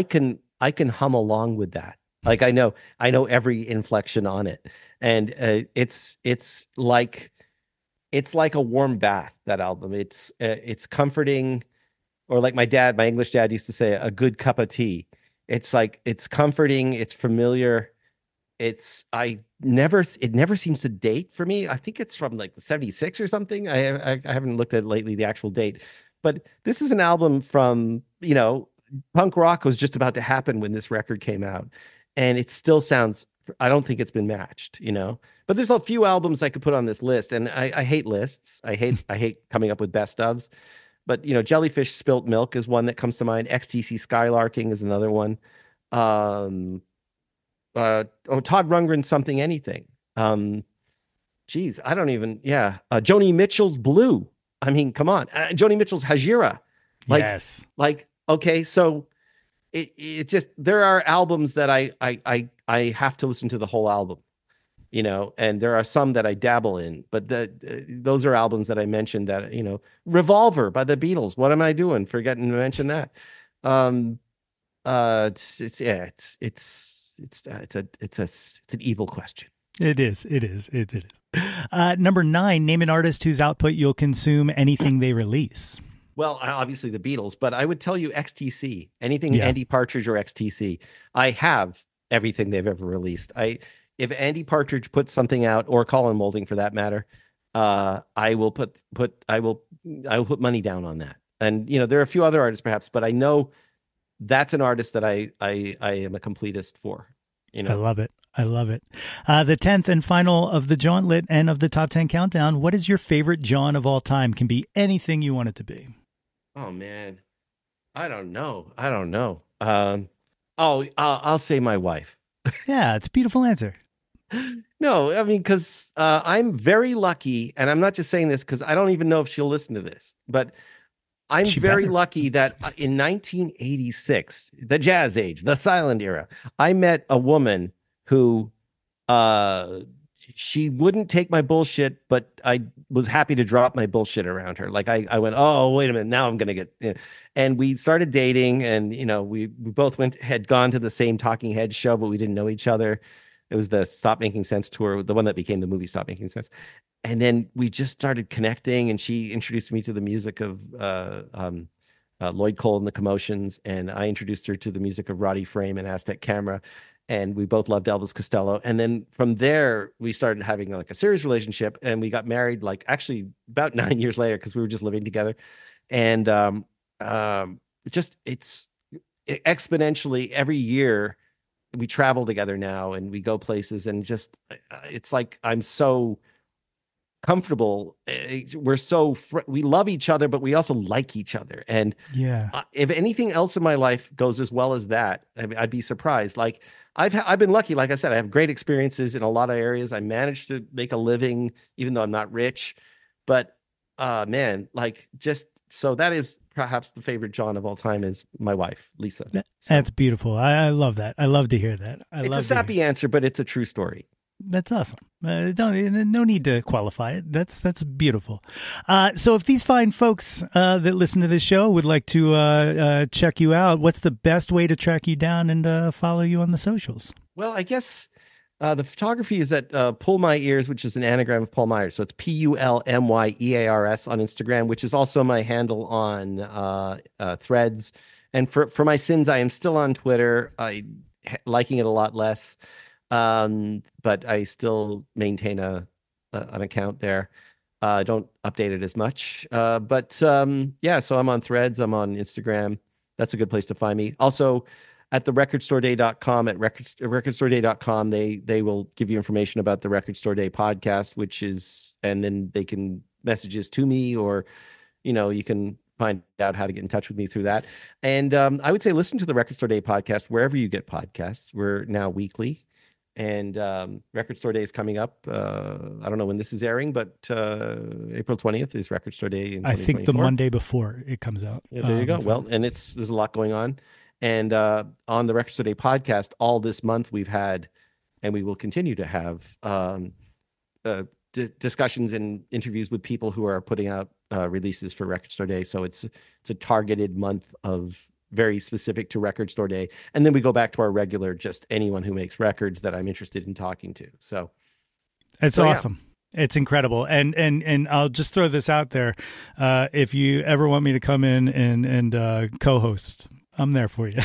can hum along with that. Like I know every inflection on it, and it's like a warm bath. That album. It's comforting, or like my English dad used to say, a good cup of tea. It's like it's comforting. It's familiar. It never seems to date for me. I think it's from like 76 or something. I haven't looked at it lately, the actual date, but this is an album from punk rock was just about to happen when this record came out, and it still sounds, I don't think it's been matched, but there's a few albums I could put on this list, and I hate lists. I hate coming up with best ofs, but Jellyfish Spilt Milk is one that comes to mind. XTC Skylarking is another one. Todd Rundgren's Something Anything. Geez, I don't even, Joni Mitchell's Blue. I mean, come on. Joni Mitchell's Hajira. Yes. Okay, so it just, there are albums that I have to listen to the whole album, and there are some that I dabble in, but those are albums that I mentioned that, Revolver by the Beatles. What am I doing forgetting to mention that? It's an evil question. It is. Number 9, name an artist whose output you'll consume anything they release. Well, obviously the Beatles, but I would tell you XTC, anything Andy Partridge or XTC. I have everything they've ever released. If Andy Partridge puts something out, or Colin Moulding for that matter, I will put money down on that. And there are a few other artists perhaps, but I know that's an artist that I am a completist for. I love it. I love it. The 10th and final of the Jauntlet and of the Top 10 Countdown. What is your favorite Jawn of all time? Can be anything you want it to be. Oh, man. I don't know. I'll say my wife. Yeah, it's a beautiful answer. No, I mean, because I'm very lucky, and I'm not just saying this because I don't even know if she'll listen to this, but I'm very lucky that in 1986, the jazz age, the silent era, I met a woman who she wouldn't take my bullshit, but I was happy to drop my bullshit around her. Like I went, oh, wait a minute, now I'm gonna get, and we started dating, and we both had gone to the same Talking Heads show, but we didn't know each other. It was the Stop Making Sense tour, the one that became the movie Stop Making Sense. And then we just started connecting, and she introduced me to the music of Lloyd Cole and the Commotions, and I introduced her to the music of Roddy Frame and Aztec Camera, and we both loved Elvis Costello. And then from there, we started having like a serious relationship, and we got married like actually about 9 years later because we were just living together. And it's exponentially every year we travel together now, and we go places, and just it's like I'm so comfortable. We're so we love each other, but we also like each other. And if anything else in my life goes as well as that, I'd be surprised. Like I've been lucky. Like I said, I have great experiences in a lot of areas. I managed to make a living, even though I'm not rich. But man, like just so that is perhaps the favorite Jawn of all time is my wife, Lisa. That's beautiful. I love that. I love to hear that. It's a sappy answer, but it's a true story. That's awesome. No need to qualify it. That's beautiful. So if these fine folks that listen to this show would like to check you out, what's the best way to track you down and follow you on the socials? Well, I guess the photography is at Pull My Ears, which is an anagram of Paul Myers. So it's PULMYEARS on Instagram, which is also my handle on Threads. And for my sins, I am still on Twitter. Liking it a lot less. But I still maintain an account there. I don't update it as much. But so I'm on Threads. I'm on Instagram. That's a good place to find me. Also, at the recordstoreday.com, at recordstoreday.com, they will give you information about the Record Store Day podcast, and then they can messages to me, or, you can find out how to get in touch with me through that. And I would say listen to the Record Store Day podcast wherever you get podcasts. We're now weekly. And Record Store Day is coming up. I don't know when this is airing, but April 20th is Record Store Day in 2024. I think the Monday before it comes out. Yeah, there you go. Well, and there's a lot going on. And on the Record Store Day podcast, all this month we've had, and we will continue to have discussions and interviews with people who are putting out releases for Record Store Day. So it's a targeted month of very specific to Record Store Day. And then we go back to our regular, just anyone who makes records that I'm interested in talking to. So it's awesome. Yeah. It's incredible. And I'll just throw this out there. If you ever want me to come in and co-host, I'm there for you.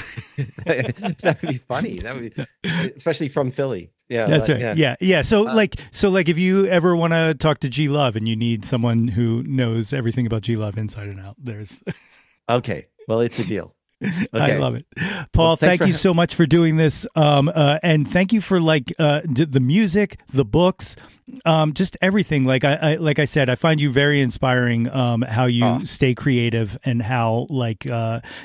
That would be funny. That would be, especially from Philly. Yeah. That's right. Yeah. So if you ever want to talk to G Love and you need someone who knows everything about G Love inside and out, there's okay. Well, it's a deal. Okay. I love it. Paul, thank you so much for doing this. And thank you for the music, the books, just everything. Like I said, I find you very inspiring, how you stay creative and how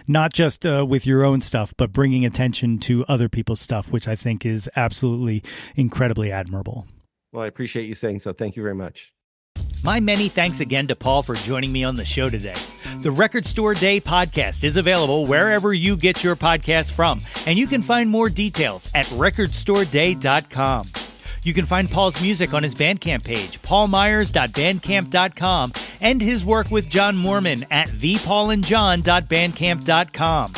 not just with your own stuff, but bringing attention to other people's stuff, which I think is absolutely incredibly admirable. Well, I appreciate you saying so. Thank you very much. My many thanks again to Paul for joining me on the show today. The Record Store Day podcast is available wherever you get your podcasts from, and you can find more details at recordstoreday.com. You can find Paul's music on his Bandcamp page, paulmyers.bandcamp.com, and his work with John Moorman at thepaulandjohn.bandcamp.com.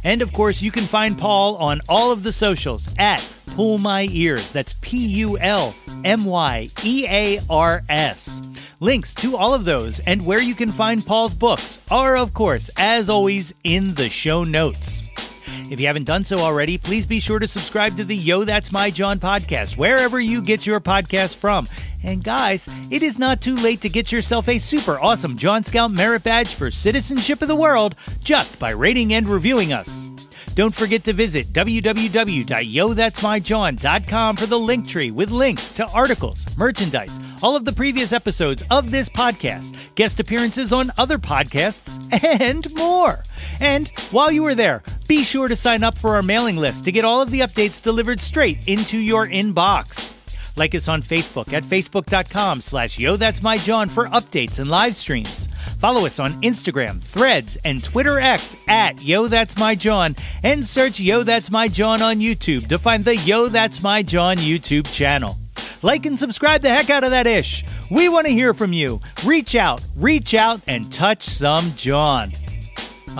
And of course, you can find Paul on all of the socials at Pull My Ears. That's PULMYEARS. Links to all of those and where you can find Paul's books are, of course, as always, in the show notes. If you haven't done so already, please be sure to subscribe to the Yo, That's My Jawn podcast, wherever you get your podcast from. And guys, it is not too late to get yourself a super awesome Jawn Scout Merit Badge for Citizenship of the World just by rating and reviewing us. Don't forget to visit www.yothat'smyjawn.com for the link tree with links to articles, merchandise, all of the previous episodes of this podcast, guest appearances on other podcasts, and more. And while you are there, be sure to sign up for our mailing list to get all of the updates delivered straight into your inbox. Like us on Facebook at facebook.com/YoThat'sMyJawn for updates and live streams. Follow us on Instagram, Threads, and Twitter X at YoThat'sMyJawn, and search Yo That's My Jawn on YouTube to find the Yo That's My Jawn YouTube channel. Like and subscribe the heck out of that ish. We want to hear from you. Reach out, and touch some Jawn.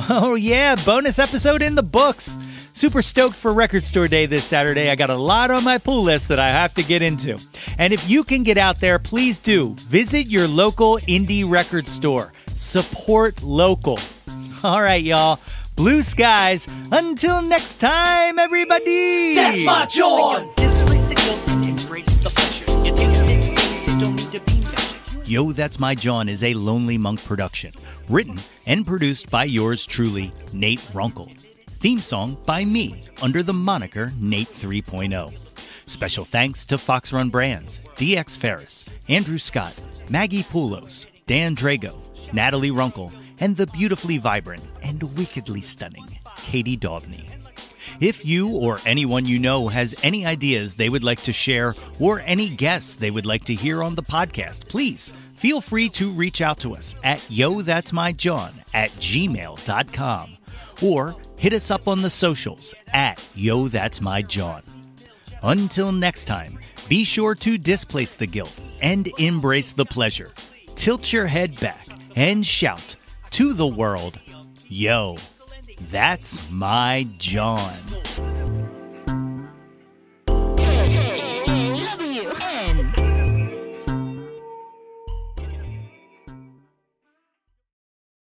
Oh yeah, bonus episode in the books. Super stoked for Record Store Day this Saturday. I got a lot on my pull list that I have to get into. And if you can get out there, please do. Visit your local indie record store. Support local. All right, y'all. Blue skies. Until next time, everybody. That's my Jawn. Displace the guilt and embrace the pleasure. You taste it, things that don't need to be measured. Yo, That's My Jawn is a Lonely Monk production. Written and produced by yours truly, Nate Runkle. Theme song by me, under the moniker Nate 3.0. Special thanks to Fox Run Brands, DX Ferris, Andrew Scott, Maggie Poulos, Dan Drago, Natalie Runkle, and the beautifully vibrant and wickedly stunning Katie Daubney. If you or anyone you know has any ideas they would like to share or any guests they would like to hear on the podcast, please feel free to reach out to us at yothat'smyjawn@gmail.com or hit us up on the socials at Yo That's My Jawn. Until next time, be sure to displace the guilt and embrace the pleasure. Tilt your head back and shout to the world, Yo, that's my Jawn.